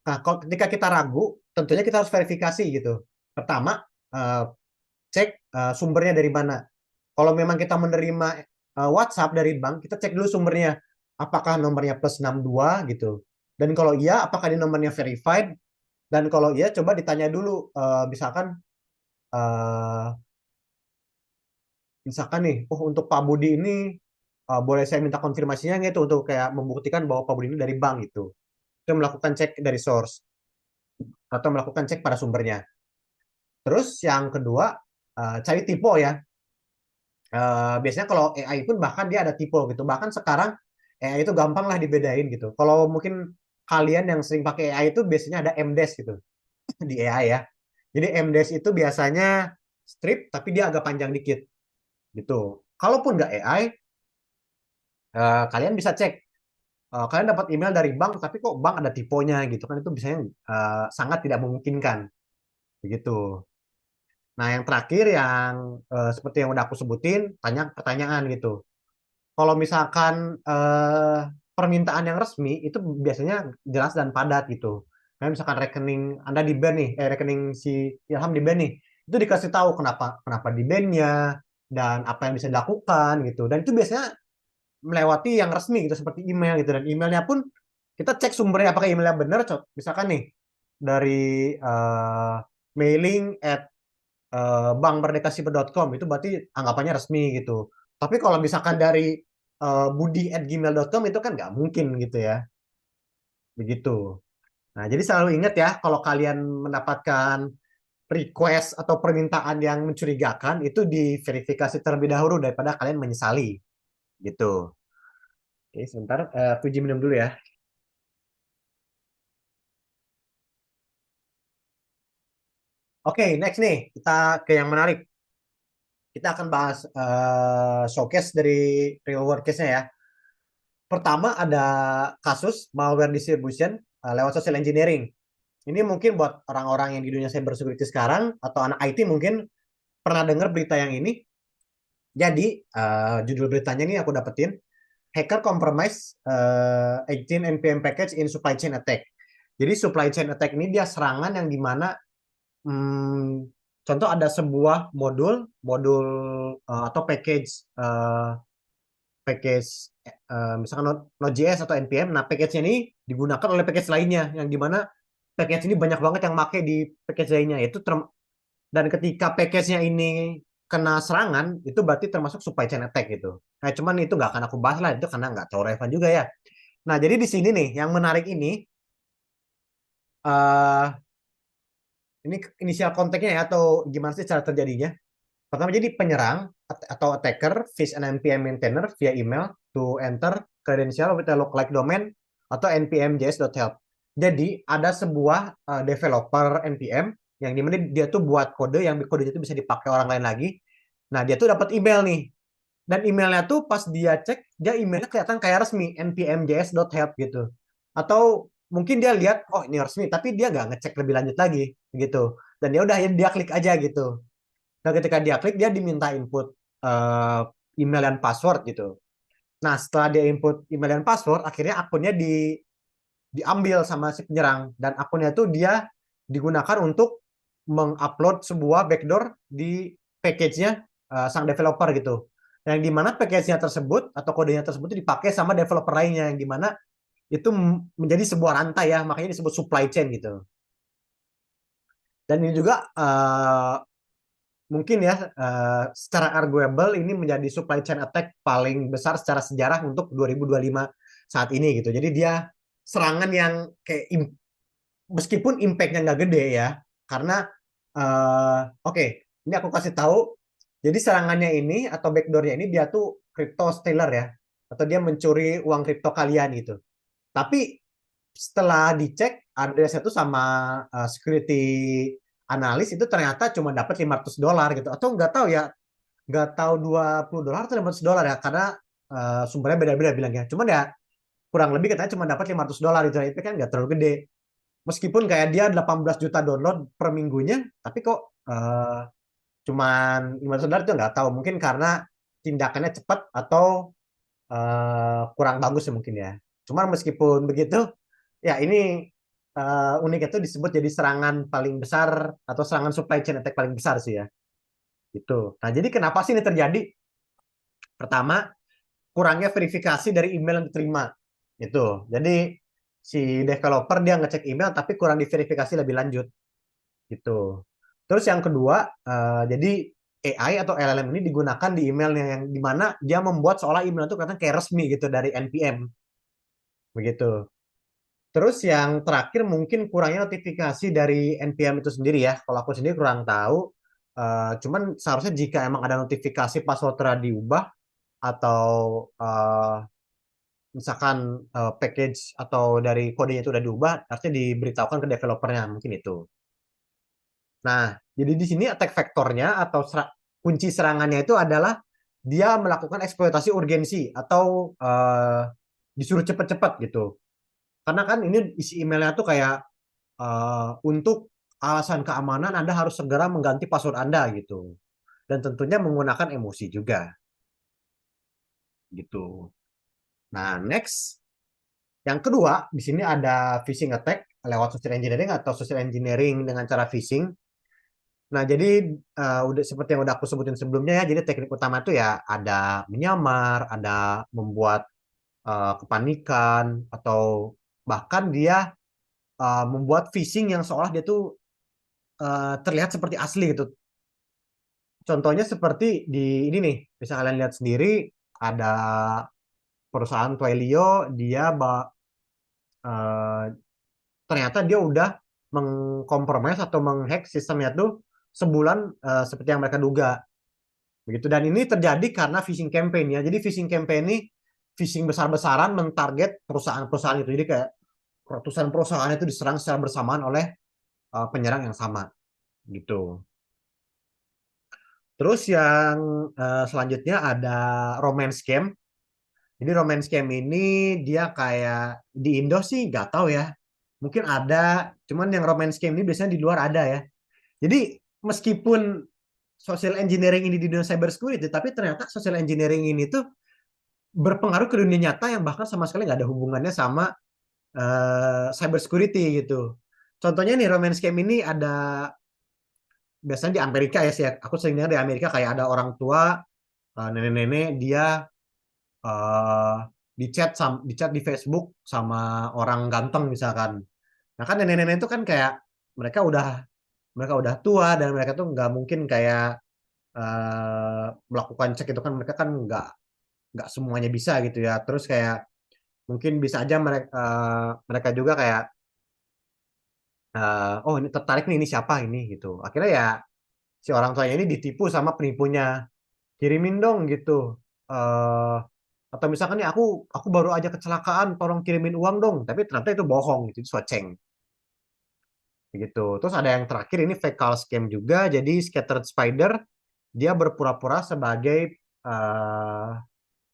Speaker 2: Nah, kalau ketika kita ragu, tentunya kita harus verifikasi gitu. Pertama, eh, cek sumbernya dari mana. Kalau memang kita menerima WhatsApp dari bank, kita cek dulu sumbernya. Apakah nomornya +62 gitu. Dan kalau iya, apakah ini nomornya verified? Dan kalau iya, coba ditanya dulu. Eh, misalkan nih, oh untuk Pak Budi ini boleh saya minta konfirmasinya nggak itu untuk kayak membuktikan bahwa Pak Budi ini dari bank gitu. Itu melakukan cek dari source atau melakukan cek pada sumbernya. Terus yang kedua, cari tipe ya. Biasanya kalau AI pun bahkan dia ada tipe gitu. Bahkan sekarang AI itu gampang lah dibedain gitu. Kalau mungkin kalian yang sering pakai AI itu biasanya ada MDES gitu di AI ya. Jadi MDES itu biasanya strip tapi dia agak panjang dikit gitu. Kalaupun nggak AI, kalian bisa cek. Kalian dapat email dari bank tapi kok bank ada tipenya gitu kan, itu biasanya sangat tidak memungkinkan begitu. Nah, yang terakhir yang seperti yang udah aku sebutin, tanya pertanyaan gitu. Kalau misalkan permintaan yang resmi itu biasanya jelas dan padat gitu. Kayak misalkan rekening Anda di ban nih, rekening si Ilham di ban nih, itu dikasih tahu kenapa kenapa di bannya dan apa yang bisa dilakukan gitu. Dan itu biasanya melewati yang resmi gitu seperti email gitu, dan emailnya pun kita cek sumbernya apakah emailnya benar. Misalkan nih dari eh, mailing at bankmerdekasiber.com, itu berarti anggapannya resmi gitu. Tapi kalau misalkan dari budi@gmail.com itu kan nggak mungkin gitu ya, begitu. Nah, jadi selalu ingat ya, kalau kalian mendapatkan request atau permintaan yang mencurigakan, itu diverifikasi terlebih dahulu daripada kalian menyesali, gitu. Oke, sebentar, aku izin minum dulu ya. Oke, next nih, kita ke yang menarik. Kita akan bahas showcase dari real world case-nya ya. Pertama ada kasus malware distribution lewat social engineering. Ini mungkin buat orang-orang yang di dunia cybersecurity sekarang atau anak IT mungkin pernah dengar berita yang ini. Jadi judul beritanya ini aku dapetin, hacker compromise 18 npm package in supply chain attack. Jadi supply chain attack ini dia serangan yang dimana contoh ada sebuah modul modul atau package package misalkan Node.js atau npm. Nah, package-nya ini digunakan oleh package lainnya yang dimana package ini banyak banget yang make di package lainnya. Dan ketika package-nya ini kena serangan, itu berarti termasuk supply chain attack gitu. Nah, cuman itu nggak akan aku bahas lah, itu karena nggak terlalu relevan juga ya. Nah, jadi di sini nih, yang menarik uh, ini inisial konteksnya ya, atau gimana sih cara terjadinya. Pertama, jadi penyerang atau attacker fish an npm maintainer via email to enter credential with a lookalike domain atau npm.js.help. Jadi ada sebuah developer npm yang dimana dia tuh buat kode yang kode itu bisa dipakai orang lain lagi. Nah, dia tuh dapat email nih. Dan emailnya tuh pas dia cek, dia emailnya kelihatan kayak resmi, npm.js.help gitu. Atau mungkin dia lihat, oh ini resmi, tapi dia nggak ngecek lebih lanjut lagi gitu. Dan ya udah, dia klik aja gitu. Nah, ketika dia klik, dia diminta input uh, email dan password gitu. Nah, setelah dia input email dan password, akhirnya akunnya diambil sama si penyerang. Dan akunnya itu dia digunakan untuk mengupload sebuah backdoor di package-nya sang developer gitu. Yang dimana package-nya tersebut atau kodenya tersebut itu dipakai sama developer lainnya, yang dimana itu menjadi sebuah rantai ya, makanya disebut supply chain gitu. Dan ini juga mungkin ya secara arguable ini menjadi supply chain attack paling besar secara sejarah untuk 2025 saat ini gitu. Jadi dia serangan yang kayak meskipun impact-nya nggak gede ya, karena oke, ini aku kasih tahu. Jadi serangannya ini atau backdoor-nya ini dia tuh crypto stealer ya, atau dia mencuri uang kripto kalian gitu. Tapi setelah dicek address itu sama security analis, itu ternyata cuma dapat $500 gitu, atau nggak tahu ya, nggak tahu $20 atau $500 ya, karena sumbernya beda-beda bilangnya. Cuman ya kurang lebih katanya cuma dapat $500 itu, itu kan nggak terlalu gede. Meskipun kayak dia 18 juta download per minggunya, tapi kok cuman $500 itu nggak tahu. Mungkin karena tindakannya cepat atau kurang bagus ya mungkin ya. Cuman meskipun begitu, ya ini unik itu disebut jadi serangan paling besar atau serangan supply chain attack paling besar sih ya. Gitu. Nah, jadi kenapa sih ini terjadi? Pertama, kurangnya verifikasi dari email yang diterima. Itu. Jadi si developer dia ngecek email tapi kurang diverifikasi lebih lanjut. Gitu. Terus yang kedua, jadi AI atau LLM ini digunakan di emailnya yang dimana dia membuat seolah email itu kelihatan kayak resmi gitu dari NPM. Begitu. Terus yang terakhir mungkin kurangnya notifikasi dari NPM itu sendiri ya. Kalau aku sendiri kurang tahu. Cuman seharusnya jika emang ada notifikasi password telah diubah atau misalkan package atau dari kodenya itu udah diubah, harusnya diberitahukan ke developernya, mungkin itu. Nah, jadi di sini attack vectornya atau kunci serangannya itu adalah dia melakukan eksploitasi urgensi atau disuruh cepat-cepat gitu. Karena kan ini isi emailnya tuh kayak untuk alasan keamanan Anda harus segera mengganti password Anda gitu. Dan tentunya menggunakan emosi juga gitu. Nah, next. Yang kedua, di sini ada phishing attack lewat social engineering atau social engineering dengan cara phishing. Nah, jadi udah seperti yang udah aku sebutin sebelumnya ya. Jadi teknik utama itu ya ada menyamar, ada membuat kepanikan, atau bahkan dia membuat phishing yang seolah dia tuh terlihat seperti asli gitu. Contohnya seperti di ini nih, bisa kalian lihat sendiri ada perusahaan Twilio, dia eh, ternyata dia udah mengkompromis atau menghack sistemnya tuh sebulan seperti yang mereka duga. Begitu. Dan ini terjadi karena phishing campaign ya. Jadi phishing campaign ini phishing besar-besaran mentarget perusahaan-perusahaan itu. Jadi kayak ratusan perusahaan itu diserang secara bersamaan oleh penyerang yang sama gitu. Terus yang selanjutnya ada romance scam. Jadi romance scam ini dia kayak di Indo sih nggak tahu ya. Mungkin ada, cuman yang romance scam ini biasanya di luar ada ya. Jadi meskipun social engineering ini di dunia cyber security, tapi ternyata social engineering ini tuh berpengaruh ke dunia nyata yang bahkan sama sekali nggak ada hubungannya sama cyber security gitu. Contohnya nih romance scam ini ada biasanya di Amerika ya sih. Aku sering dengar di Amerika kayak ada orang tua nenek-nenek dia eh, di chat di Facebook sama orang ganteng misalkan. Nah kan nenek-nenek itu kan kayak mereka udah mereka udah tua dan mereka tuh nggak mungkin kayak melakukan cek itu kan mereka kan nggak semuanya bisa gitu ya. Terus kayak mungkin bisa aja mereka juga kayak oh ini tertarik nih ini siapa ini gitu. Akhirnya ya si orang tuanya ini ditipu sama penipunya. Kirimin dong gitu. eh atau misalkan nih aku baru aja kecelakaan, tolong kirimin uang dong. Tapi ternyata itu bohong gitu, itu swatcheng gitu. Terus ada yang terakhir ini fake call scam juga. Jadi scattered spider dia berpura-pura sebagai eh,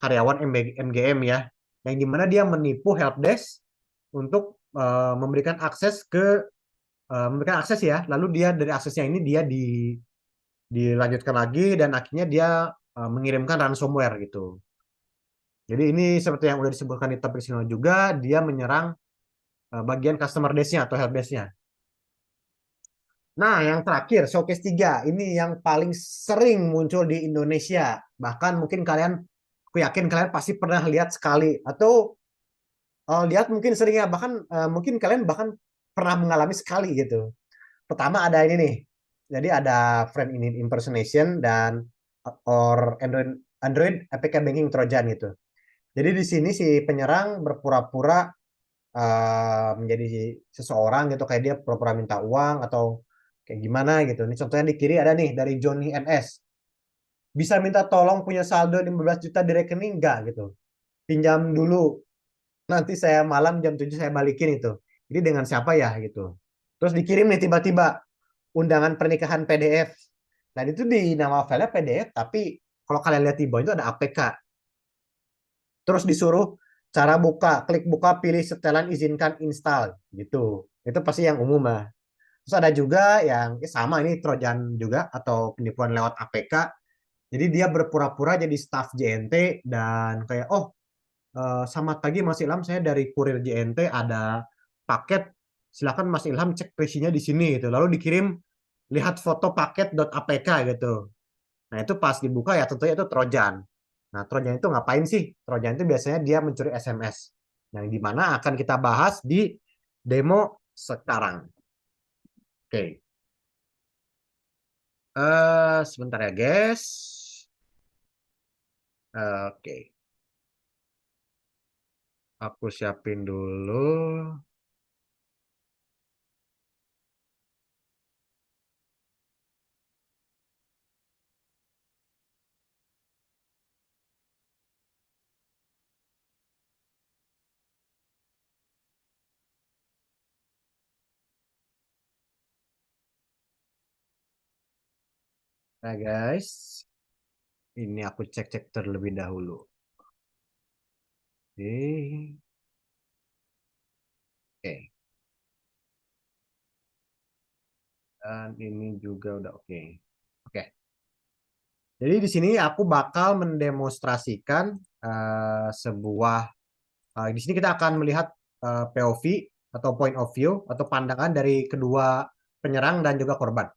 Speaker 2: karyawan MGM ya, yang dimana dia menipu helpdesk untuk memberikan akses ya. Lalu dia dari aksesnya ini dia dilanjutkan lagi dan akhirnya dia mengirimkan ransomware gitu. Jadi ini seperti yang udah disebutkan di topik sebelumnya juga, dia menyerang bagian customer desk-nya atau helpdesk-nya. Nah, yang terakhir, showcase 3. Ini yang paling sering muncul di Indonesia. Bahkan mungkin aku yakin kalian pasti pernah lihat sekali. Atau lihat mungkin sering ya, bahkan mungkin kalian bahkan pernah mengalami sekali gitu. Pertama ada ini nih. Jadi ada friend in need impersonation dan or Android APK banking Trojan gitu. Jadi di sini si penyerang berpura-pura menjadi seseorang gitu kayak dia pura-pura minta uang atau kayak gimana gitu. Ini contohnya di kiri ada nih dari Johnny NS. Bisa minta tolong punya saldo 15 juta di rekening enggak gitu. Pinjam dulu. Nanti saya malam jam 7 saya balikin itu. Jadi dengan siapa ya gitu. Terus dikirim nih tiba-tiba undangan pernikahan PDF. Dan itu di nama filenya PDF tapi kalau kalian lihat di bawah itu ada APK. Terus disuruh cara buka, klik buka, pilih setelan, izinkan install gitu. Itu pasti yang umum lah. Terus ada juga yang sama ini Trojan juga atau penipuan lewat APK. Jadi dia berpura-pura jadi staff JNT dan kayak selamat pagi Mas Ilham, saya dari kurir JNT ada paket. Silakan Mas Ilham cek isinya di sini gitu. Lalu dikirim lihat foto paket.apk gitu. Nah, itu pas dibuka ya tentunya itu Trojan. Nah, Trojan itu ngapain sih? Trojan itu biasanya dia mencuri SMS. Yang dimana akan kita bahas di demo sekarang. Oke. Sebentar ya, guys. Oke. Aku siapin dulu. Nah, guys. Ini aku cek-cek terlebih dahulu. Oke. Oke. Dan ini juga udah oke. Oke. Jadi di sini aku bakal mendemonstrasikan sebuah di sini kita akan melihat POV atau point of view atau pandangan dari kedua penyerang dan juga korban.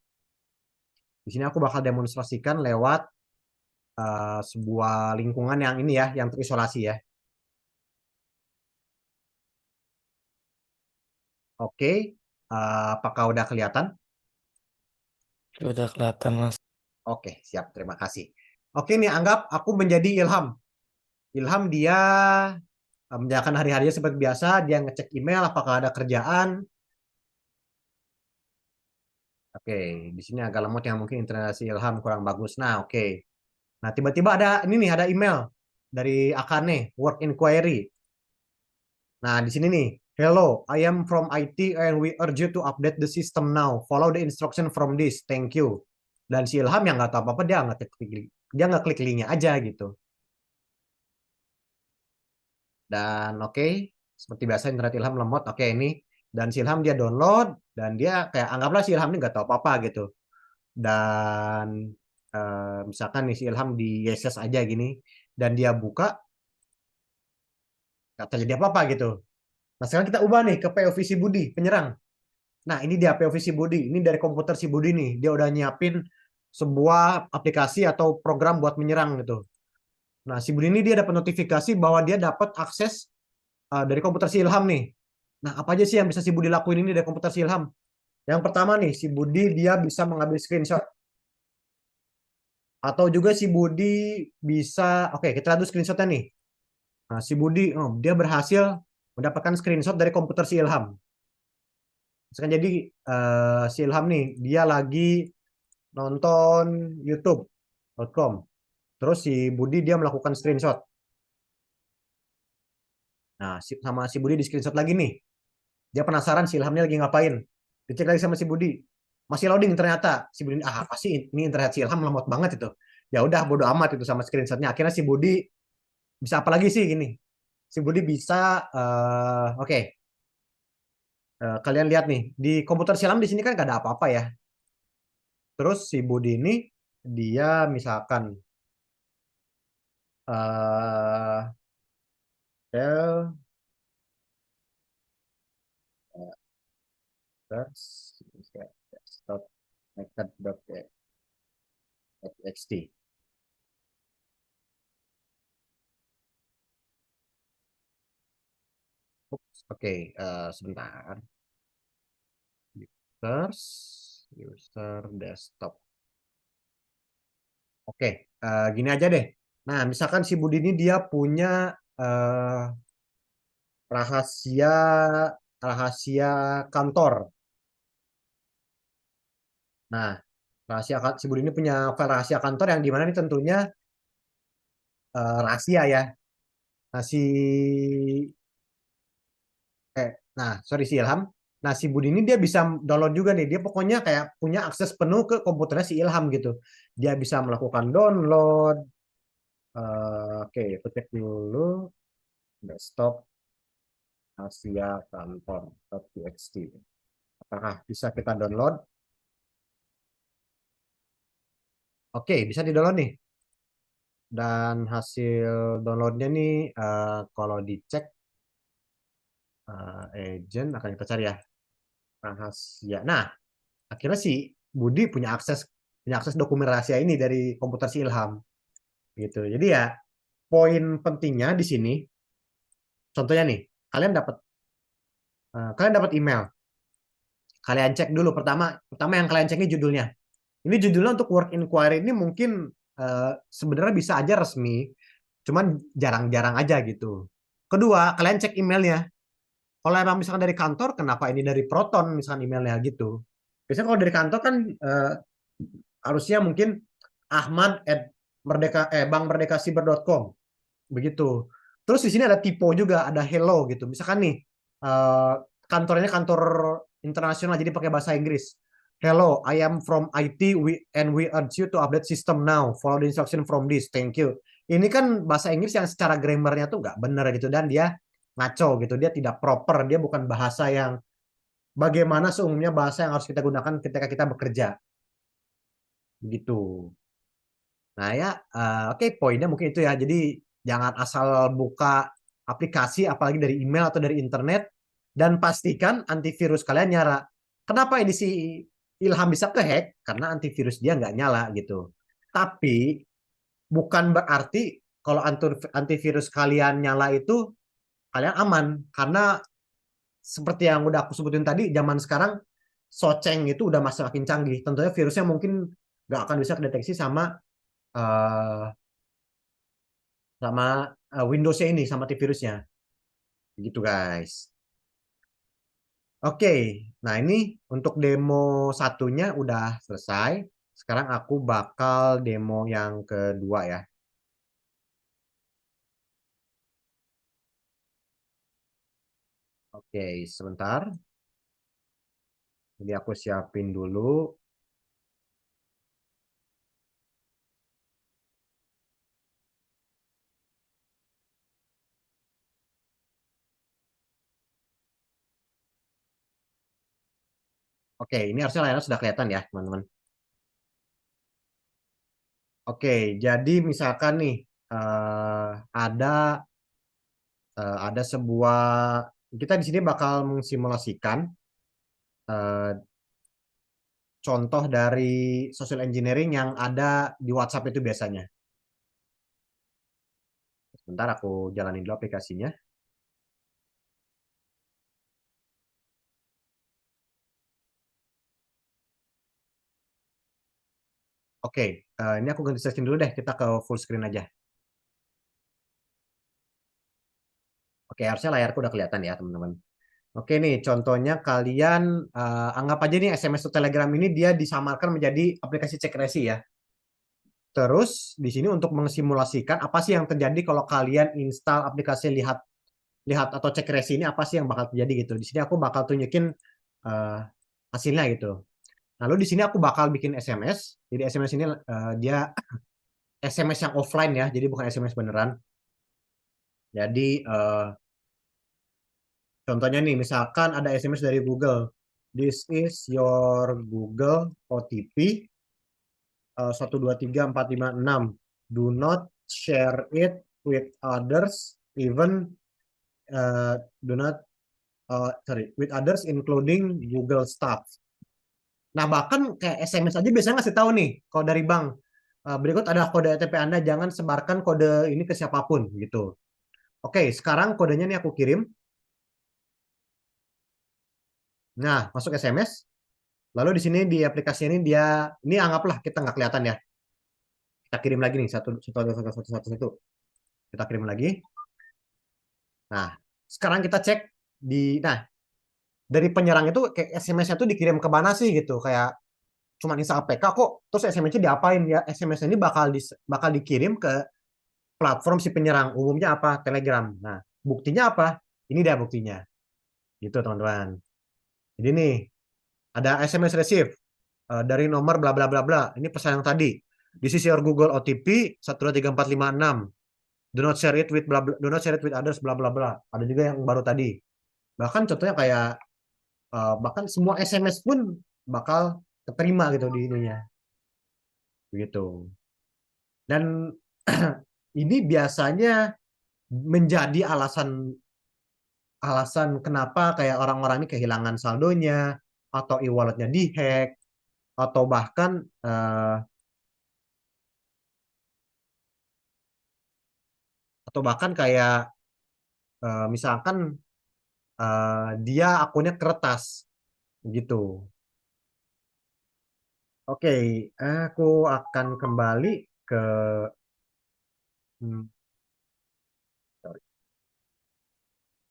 Speaker 2: Di sini aku bakal demonstrasikan lewat sebuah lingkungan yang ini ya, yang terisolasi ya. Oke, apakah udah kelihatan?
Speaker 3: Udah kelihatan, Mas.
Speaker 2: Oke, siap. Terima kasih. Oke nih, anggap aku menjadi Ilham. Ilham dia menjalankan hari-harinya seperti biasa. Dia ngecek email, apakah ada kerjaan. Oke, di sini agak lemot yang mungkin internet si Ilham kurang bagus. Nah, oke. Nah, tiba-tiba ada ini nih, ada email dari Akane, work inquiry. Nah, di sini nih, hello, I am from IT and we urge you to update the system now. Follow the instruction from this. Thank you. Dan si Ilham yang nggak tahu apa-apa, dia nggak klik linknya aja gitu. Dan oke, seperti biasa internet Ilham lemot. Oke, ini dan si Ilham dia download dan dia kayak anggaplah si Ilham ini nggak tahu apa-apa gitu. Dan misalkan nih si Ilham di yeses aja gini dan dia buka nggak terjadi apa-apa gitu. Nah sekarang kita ubah nih ke POV si Budi penyerang. Nah ini dia POV si Budi. Ini dari komputer si Budi nih. Dia udah nyiapin sebuah aplikasi atau program buat menyerang gitu. Nah si Budi ini dia dapat notifikasi bahwa dia dapat akses dari komputer si Ilham nih. Nah apa aja sih yang bisa si Budi lakuin ini dari komputer si Ilham? Yang pertama nih si Budi dia bisa mengambil screenshot. Atau juga si Budi bisa, oke kita lihat dulu screenshotnya nih. Nah, si Budi, dia berhasil mendapatkan screenshot dari komputer si Ilham. Misalkan jadi si Ilham nih, dia lagi nonton YouTube.com. Terus si Budi dia melakukan screenshot. Nah, sama si Budi di screenshot lagi nih. Dia penasaran si Ilhamnya lagi ngapain. Dicek lagi sama si Budi. Masih loading ternyata. Si Budi, apa sih ini internet si Ilham lemot banget itu. Ya udah bodo amat itu sama screenshotnya. Akhirnya si Budi bisa apa lagi sih gini. Si Budi bisa, oke. Kalian lihat nih, di komputer silam di sini kan gak ada apa-apa ya. Terus si Budi ini dia misalkan shell desktop connected.txt. Oke, sebentar. User desktop. Oke, gini aja deh. Nah, misalkan si Budi ini dia punya rahasia rahasia kantor. Nah, si Budi ini punya file rahasia kantor yang dimana ini tentunya rahasia ya. Nah, sorry si Ilham. Nah, si Budi ini dia bisa download juga nih. Dia pokoknya kayak punya akses penuh ke komputernya si Ilham gitu. Dia bisa melakukan download. Oke, aku cek dulu desktop Asia Kantor.txt. Apakah bisa kita download? Oke, bisa di-download nih. Dan hasil downloadnya nih, kalau dicek agent akan kita cari ya rahasia. Nah, akhirnya si Budi punya akses dokumen rahasia ini dari komputer si Ilham gitu. Jadi ya poin pentingnya di sini, contohnya nih, kalian dapat email, kalian cek dulu pertama yang kalian cek ini judulnya. Ini judulnya untuk work inquiry ini mungkin sebenarnya bisa aja resmi, cuman jarang-jarang aja gitu. Kedua, kalian cek emailnya. Kalau emang misalkan dari kantor, kenapa ini dari Proton misalkan emailnya gitu? Biasanya kalau dari kantor kan harusnya mungkin Ahmad at bankmerdekasiber.com begitu. Terus di sini ada typo juga, ada hello gitu. Misalkan nih eh, kantornya kantor internasional jadi pakai bahasa Inggris. Hello, I am from IT and we urge you to update system now. Follow the instruction from this. Thank you. Ini kan bahasa Inggris yang secara grammarnya tuh nggak bener gitu dan dia ngaco gitu. Dia tidak proper. Dia bukan bahasa yang bagaimana seumumnya bahasa yang harus kita gunakan ketika kita bekerja. Begitu. Nah ya, oke poinnya mungkin itu ya. Jadi jangan asal buka aplikasi, apalagi dari email atau dari internet, dan pastikan antivirus kalian nyala. Kenapa ini si Ilham bisa kehack? Karena antivirus dia nggak nyala gitu. Tapi bukan berarti kalau antivirus kalian nyala itu kalian aman. Karena seperti yang udah aku sebutin tadi, zaman sekarang Soceng itu udah makin canggih. Tentunya virusnya mungkin nggak akan bisa kedeteksi sama eh, sama Windows-nya ini, sama antivirusnya. Gitu guys. Oke, nah ini untuk demo satunya udah selesai. Sekarang aku bakal demo yang kedua ya. Oke, sebentar. Jadi aku siapin dulu. Oke, ini harusnya layarnya sudah kelihatan ya, teman-teman. Oke, jadi misalkan nih ada ada sebuah kita di sini bakal mensimulasikan eh, contoh dari social engineering yang ada di WhatsApp itu biasanya. Sebentar aku jalanin dulu aplikasinya. Oke, ini aku ganti setting dulu deh. Kita ke full screen aja. Oke, harusnya layarku udah kelihatan ya, teman-teman. Oke nih, contohnya kalian anggap aja nih SMS atau Telegram ini dia disamarkan menjadi aplikasi cek resi ya. Terus di sini untuk mensimulasikan apa sih yang terjadi kalau kalian install aplikasi lihat lihat atau cek resi ini apa sih yang bakal terjadi gitu. Di sini aku bakal tunjukin eh, hasilnya gitu. Lalu di sini aku bakal bikin SMS. Jadi SMS ini dia SMS yang offline ya, jadi bukan SMS beneran. Jadi contohnya nih, misalkan ada SMS dari Google. This is your Google OTP 123456. Do not share it with others, even do not sorry with others including Google staff. Nah bahkan kayak SMS aja biasanya ngasih tahu nih kalau dari bank. Berikut ada kode OTP Anda, jangan sebarkan kode ini ke siapapun gitu. Oke, sekarang kodenya nih aku kirim. Nah, masuk SMS. Lalu di sini di aplikasi ini dia, ini anggaplah kita nggak kelihatan ya. Kita kirim lagi nih satu. Kita kirim lagi. Nah, sekarang kita cek nah dari penyerang itu kayak SMS-nya tuh dikirim ke mana sih gitu. Kayak cuma install APK kok, terus SMS-nya diapain ya? SMS ini bakal dikirim ke platform si penyerang. Umumnya apa? Telegram. Nah, buktinya apa? Ini dia buktinya. Gitu teman-teman. Jadi nih ada SMS receive dari nomor bla bla bla bla. Ini pesan yang tadi. This is your Google OTP 123456. Do not share it with bla bla, do not share it with others bla bla bla. Ada juga yang baru tadi. Bahkan contohnya kayak bahkan semua SMS pun bakal keterima gitu di ininya. Begitu. Dan ini biasanya menjadi alasan alasan kenapa kayak orang-orang ini kehilangan saldonya atau e-walletnya dihack atau bahkan eh, kayak misalkan dia akunnya keretas gitu. Oke, aku akan kembali ke hmm, sorry.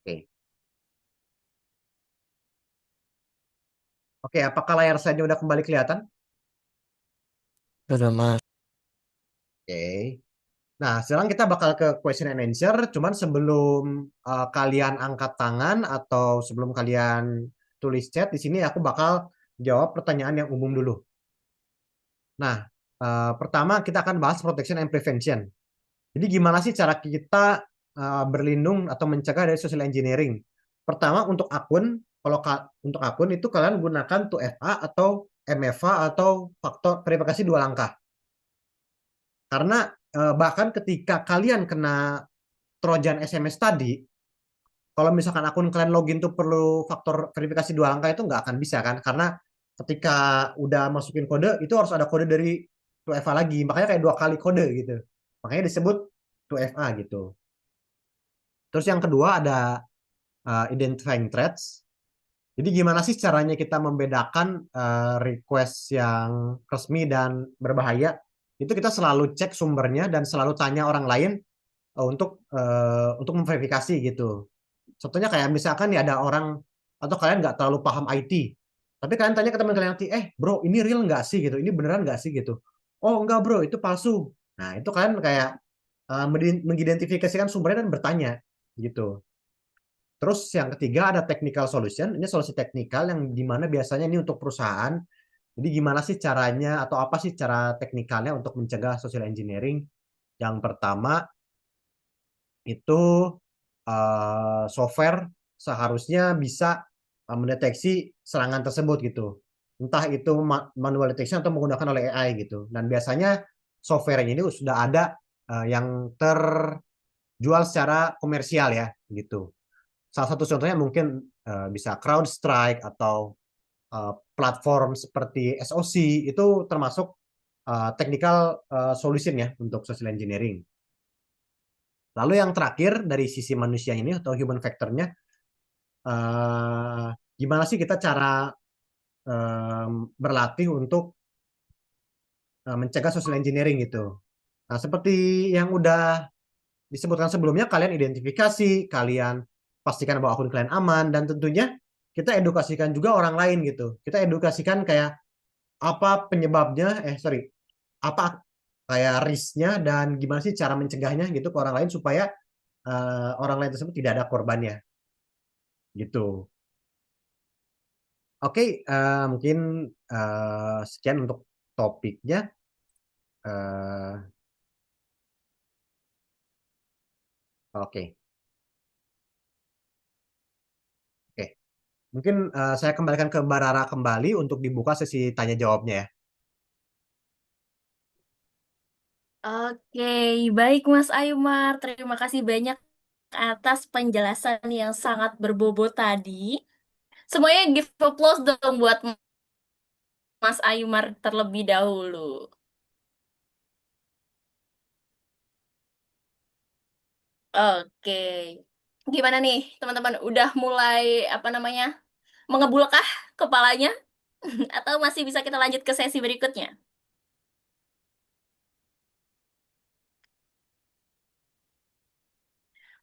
Speaker 2: Oke. Oke, apakah layar saya udah kembali kelihatan?
Speaker 3: Udah Mas.
Speaker 2: Oke. Nah, sekarang kita bakal ke question and answer. Cuman sebelum kalian angkat tangan atau sebelum kalian tulis chat di sini, aku bakal jawab pertanyaan yang umum dulu. Nah, pertama kita akan bahas protection and prevention. Jadi gimana sih cara kita berlindung atau mencegah dari social engineering? Pertama untuk akun, kalau untuk akun itu kalian gunakan 2FA atau MFA atau faktor verifikasi dua langkah. Karena bahkan ketika kalian kena Trojan SMS tadi, kalau misalkan akun kalian login tuh perlu faktor verifikasi dua angka itu nggak akan bisa kan? Karena ketika udah masukin kode itu harus ada kode dari 2FA lagi. Makanya kayak dua kali kode gitu. Makanya disebut 2FA gitu. Terus yang kedua ada identifying threats. Jadi gimana sih caranya kita membedakan request yang resmi dan berbahaya? Itu kita selalu cek sumbernya dan selalu tanya orang lain untuk memverifikasi gitu. Contohnya kayak misalkan ya ada orang atau kalian nggak terlalu paham IT, tapi kalian tanya ke teman kalian IT, bro ini real nggak sih gitu, ini beneran nggak sih gitu. Oh enggak bro, itu palsu. Nah itu kalian kayak mengidentifikasikan sumbernya dan bertanya gitu. Terus yang ketiga ada technical solution. Ini solusi teknikal yang dimana biasanya ini untuk perusahaan. Jadi gimana sih caranya atau apa sih cara teknikalnya untuk mencegah social engineering? Yang pertama itu software seharusnya bisa mendeteksi serangan tersebut gitu. Entah itu manual detection atau menggunakan oleh AI gitu. Dan biasanya software ini sudah ada yang terjual secara komersial ya gitu. Salah satu contohnya mungkin bisa CrowdStrike atau platform seperti SOC itu termasuk technical solution ya untuk social engineering. Lalu yang terakhir dari sisi manusia ini atau human factor-nya, gimana sih kita cara berlatih untuk mencegah social engineering gitu. Nah, seperti yang udah disebutkan sebelumnya, kalian identifikasi, kalian pastikan bahwa akun kalian aman, dan tentunya kita edukasikan juga orang lain gitu. Kita edukasikan kayak apa penyebabnya, apa kayak risknya dan gimana sih cara mencegahnya gitu ke orang lain supaya orang lain tersebut tidak ada korbannya gitu. Oke, mungkin sekian untuk topiknya. Eh, oke, oke. Mungkin saya kembalikan ke Mbak Rara kembali untuk dibuka sesi tanya jawabnya ya.
Speaker 4: Oke, baik Mas Aymar. Terima kasih banyak atas penjelasan yang sangat berbobot tadi. Semuanya give applause dong buat Mas Aymar terlebih dahulu. Oke. Gimana nih, teman-teman? Udah mulai apa namanya? Mengebulkah kepalanya atau masih bisa kita lanjut ke sesi berikutnya?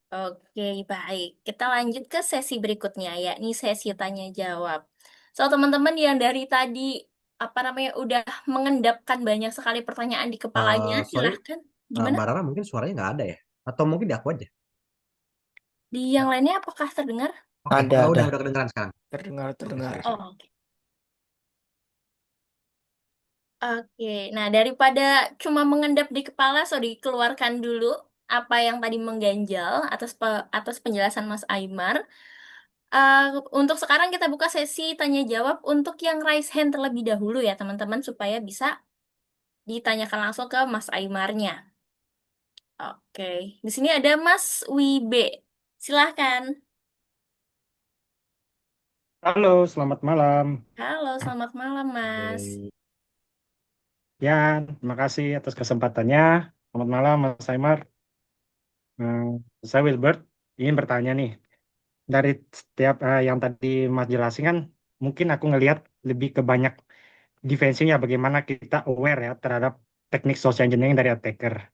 Speaker 4: Oke, baik. Kita lanjut ke sesi berikutnya, yakni sesi tanya jawab. So, teman-teman yang dari tadi apa namanya udah mengendapkan banyak sekali pertanyaan di kepalanya,
Speaker 2: Sorry,
Speaker 4: silahkan. Gimana?
Speaker 2: Mbak Rara mungkin suaranya nggak ada ya? Atau mungkin di aku aja?
Speaker 4: Di yang lainnya apakah terdengar?
Speaker 2: Oke,
Speaker 3: Ada,
Speaker 2: udah kedengeran sekarang.
Speaker 3: terdengar,
Speaker 2: Oke,
Speaker 3: terdengar.
Speaker 2: sorry,
Speaker 4: Oh,
Speaker 2: sorry.
Speaker 4: oke. Oke, nah daripada cuma mengendap di kepala, so dikeluarkan dulu apa yang tadi mengganjal atas penjelasan Mas Aymar. Eh, untuk sekarang kita buka sesi tanya jawab untuk yang raise hand terlebih dahulu ya teman-teman supaya bisa ditanyakan langsung ke Mas Aymarnya. Oke, di sini ada Mas Wibe. Silahkan.
Speaker 5: Halo, selamat malam.
Speaker 4: Halo, selamat malam Mas.
Speaker 2: Baik.
Speaker 5: Ya, terima kasih atas kesempatannya. Selamat malam, Mas Aymar. Eh, saya Wilbert, ingin bertanya nih. Dari setiap yang tadi Mas jelasin kan, mungkin aku ngelihat lebih ke banyak defensinya, bagaimana kita aware ya terhadap teknik social engineering dari attacker.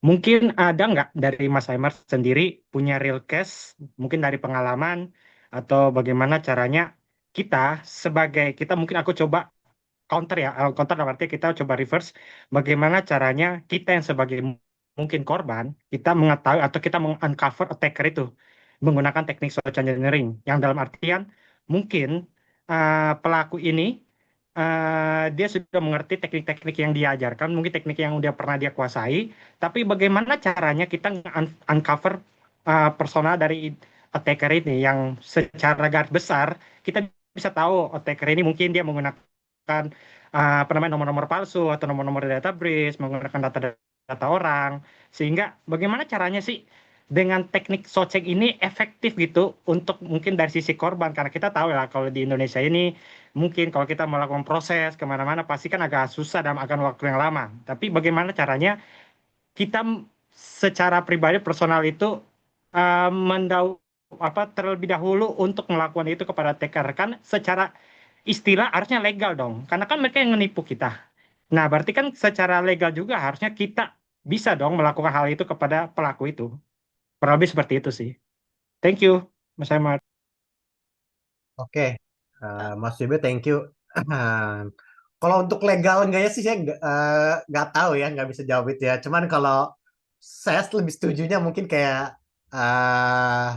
Speaker 5: Mungkin ada nggak dari Mas Aymar sendiri punya real case, mungkin dari pengalaman, atau bagaimana caranya kita kita mungkin aku coba counter ya, counter dalam arti kita coba reverse bagaimana caranya kita yang sebagai mungkin korban, kita mengetahui atau kita meng-uncover attacker itu menggunakan teknik social engineering yang dalam artian mungkin pelaku ini dia sudah mengerti teknik-teknik yang dia ajarkan, mungkin teknik yang udah pernah dia kuasai, tapi bagaimana caranya kita uncover persona dari attacker ini yang secara garis besar kita bisa tahu attacker ini mungkin dia menggunakan apa namanya nomor-nomor palsu atau nomor-nomor database, menggunakan data-data orang, sehingga bagaimana caranya sih dengan teknik soceng ini efektif gitu untuk mungkin dari sisi korban, karena kita tahu ya kalau di Indonesia ini mungkin kalau kita melakukan proses kemana-mana pasti kan agak susah dan akan waktu yang lama. Tapi bagaimana caranya kita secara pribadi personal itu terlebih dahulu untuk melakukan itu kepada rekan secara istilah harusnya legal dong, karena kan mereka yang menipu kita. Nah, berarti kan secara legal juga harusnya kita bisa dong melakukan hal itu kepada pelaku itu. Kurang lebih seperti itu sih. Thank you, Mas Ahmad.
Speaker 2: Oke, Mas Wibe, thank you. Kalau untuk legal enggaknya sih saya nggak tahu ya, nggak bisa jawab itu ya. Cuman kalau saya lebih setujunya mungkin kayak eh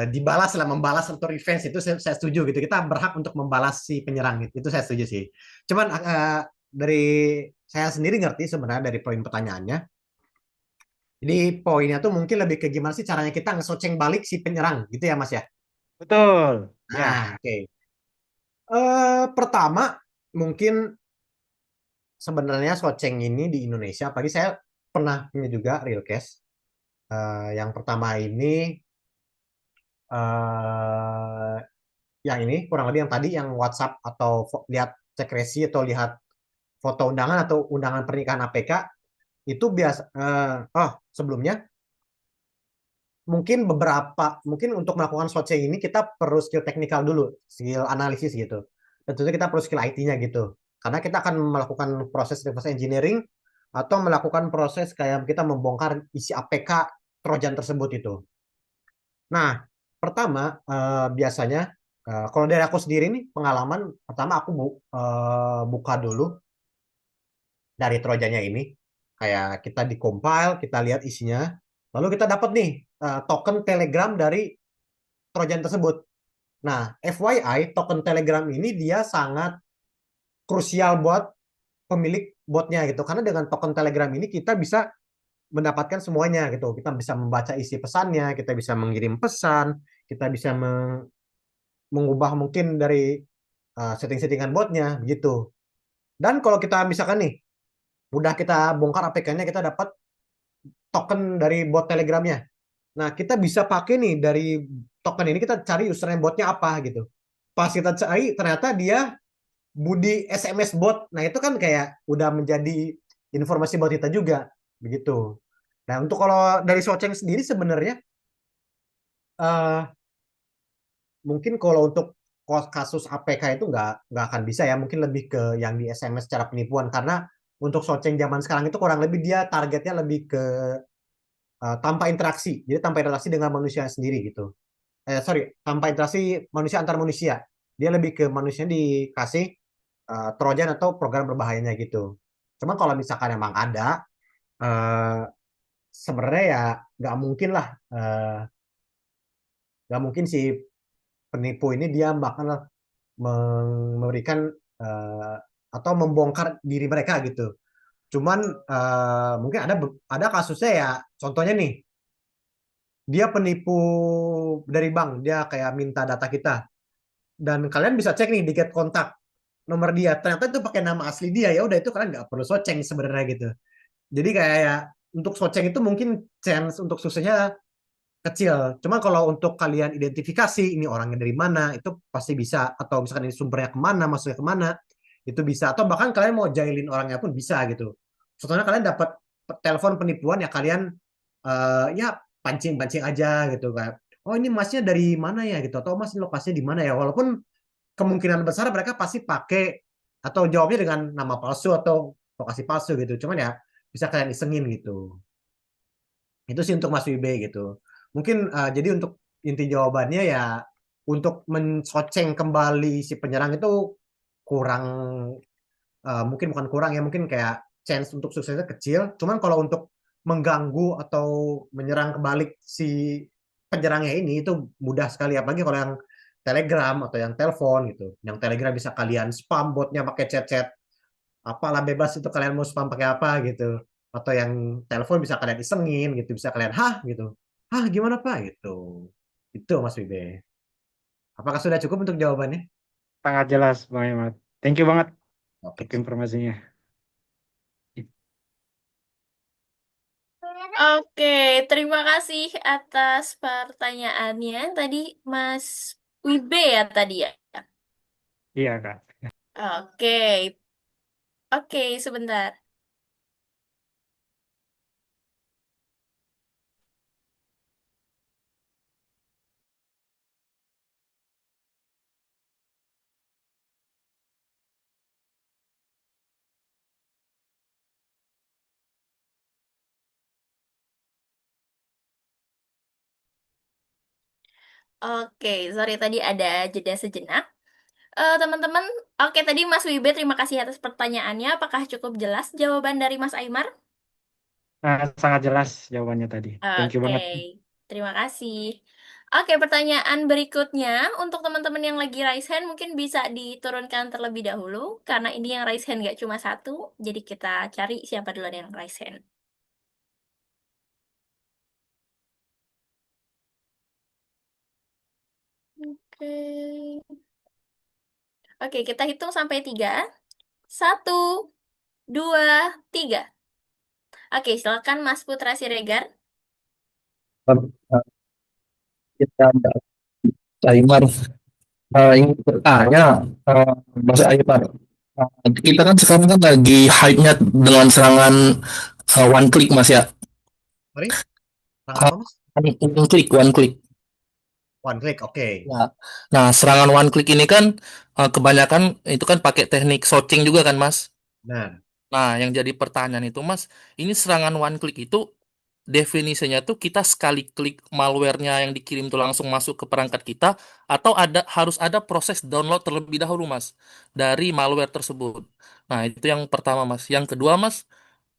Speaker 2: dibalas lah, membalas atau revenge itu saya setuju gitu. Kita berhak untuk membalas si penyerang itu saya setuju sih. Cuman dari saya sendiri ngerti sebenarnya dari poin pertanyaannya. Jadi poinnya tuh mungkin lebih ke gimana sih caranya kita ngesoceng balik si penyerang gitu ya Mas ya.
Speaker 5: Betul. Ya.
Speaker 2: Nah, oke. Pertama mungkin sebenarnya Socing ini di Indonesia, pagi saya pernah punya juga real case. Yang pertama ini, eh yang ini kurang lebih yang tadi yang WhatsApp atau lihat cek resi atau lihat foto undangan atau undangan pernikahan APK itu biasa. Sebelumnya mungkin untuk melakukan Socing ini kita perlu skill teknikal dulu, skill analisis gitu. Tentunya kita perlu skill IT-nya gitu. Karena kita akan melakukan proses reverse engineering atau melakukan proses kayak kita membongkar isi APK Trojan tersebut itu. Nah, pertama biasanya kalau dari aku sendiri nih pengalaman pertama aku buka dulu dari Trojannya ini. Kayak kita di-compile, kita lihat isinya. Lalu kita dapat nih token Telegram dari Trojan tersebut. Nah, FYI, token Telegram ini dia sangat krusial buat pemilik botnya gitu. Karena dengan token Telegram ini kita bisa mendapatkan semuanya gitu. Kita bisa membaca isi pesannya, kita bisa mengirim pesan, kita bisa mengubah mungkin dari setting-settingan botnya begitu. Dan kalau kita misalkan nih, udah kita bongkar APK-nya, kita dapat token dari bot Telegramnya. Nah, kita bisa pakai nih dari token ini kita cari username botnya apa gitu. Pas kita cari ternyata dia Budi SMS bot. Nah, itu kan kayak udah menjadi informasi buat kita juga begitu. Nah, untuk kalau dari Socing sendiri sebenarnya eh mungkin kalau untuk kasus APK itu nggak akan bisa ya. Mungkin lebih ke yang di SMS secara penipuan karena untuk Socing zaman sekarang itu kurang lebih dia targetnya lebih ke tanpa interaksi. Jadi tanpa interaksi dengan manusia sendiri gitu. Sorry, tanpa interaksi manusia antar manusia. Dia lebih ke manusia dikasih Trojan atau program berbahayanya gitu. Cuma kalau misalkan emang ada, eh, sebenarnya ya nggak mungkin lah, nggak mungkin si penipu ini dia bakal memberikan eh, atau membongkar diri mereka gitu. Cuman mungkin ada kasusnya ya, contohnya nih, dia penipu dari bank, dia kayak minta data kita, dan kalian bisa cek nih di get kontak nomor dia, ternyata itu pakai nama asli dia, ya udah itu kalian nggak perlu Socing sebenarnya gitu. Jadi kayak ya, untuk Socing itu mungkin chance untuk suksesnya kecil. Cuma kalau untuk kalian identifikasi ini orangnya dari mana, itu pasti bisa. Atau misalkan ini sumbernya kemana, masuknya kemana, itu bisa. Atau bahkan kalian mau jahilin orangnya pun bisa gitu. Contohnya kalian dapat telepon penipuan ya kalian ya pancing-pancing aja gitu kayak, oh ini masnya dari mana ya gitu, atau mas ini lokasinya di mana ya. Walaupun kemungkinan besar mereka pasti pakai atau jawabnya dengan nama palsu atau lokasi palsu gitu. Cuman ya bisa kalian isengin gitu. Itu sih untuk Mas Wibe gitu. Mungkin jadi untuk inti jawabannya ya untuk mensoceng kembali si penyerang itu kurang, mungkin bukan kurang ya, mungkin kayak chance untuk suksesnya kecil. Cuman kalau untuk mengganggu atau menyerang kebalik si penyerangnya ini itu mudah sekali, apalagi kalau yang Telegram atau yang telepon gitu. Yang Telegram bisa kalian spam botnya pakai chat-chat apalah, bebas itu kalian mau spam pakai apa gitu. Atau yang telepon bisa kalian isengin gitu, bisa kalian hah gitu, hah gimana pak gitu. Itu Mas Wibe, apakah sudah cukup untuk jawabannya?
Speaker 5: Sangat jelas, Bang Ahmad. Thank you banget
Speaker 2: Oke.
Speaker 5: untuk informasinya.
Speaker 4: Oke, terima kasih atas pertanyaannya. Tadi Mas Wibe ya tadi ya.
Speaker 5: Iya, Kak.
Speaker 4: Oke, oke, sebentar. Oke, sorry tadi ada jeda sejenak. Teman-teman, oke tadi Mas Wibe terima kasih atas pertanyaannya. Apakah cukup jelas jawaban dari Mas Aimar?
Speaker 5: Sangat jelas jawabannya tadi. Thank you
Speaker 4: Oke,
Speaker 5: banget.
Speaker 4: terima kasih. Oke, pertanyaan berikutnya untuk teman-teman yang lagi raise hand mungkin bisa diturunkan terlebih dahulu karena ini yang raise hand nggak cuma satu, jadi kita cari siapa duluan yang raise hand. Oke, oke kita hitung sampai 3. 1, 2, 3. Oke, silakan Mas Putra Siregar.
Speaker 3: Kita Aymar, ingin bertanya, Mas Aymar, kita kan sekarang kan lagi hype-nya dengan serangan one click Mas ya.
Speaker 2: Sorry, tangan
Speaker 3: Uh,
Speaker 2: apa Mas?
Speaker 3: one click.
Speaker 2: One click, oke.
Speaker 3: Nah, nah, serangan one click ini kan kebanyakan itu kan pakai teknik searching juga kan Mas.
Speaker 2: Nah,
Speaker 3: Nah, yang jadi pertanyaan itu Mas, ini serangan one click itu definisinya tuh kita sekali klik malware-nya yang dikirim tuh langsung masuk ke perangkat kita atau harus ada proses download terlebih dahulu Mas dari malware tersebut. Nah, itu yang pertama Mas. Yang kedua Mas,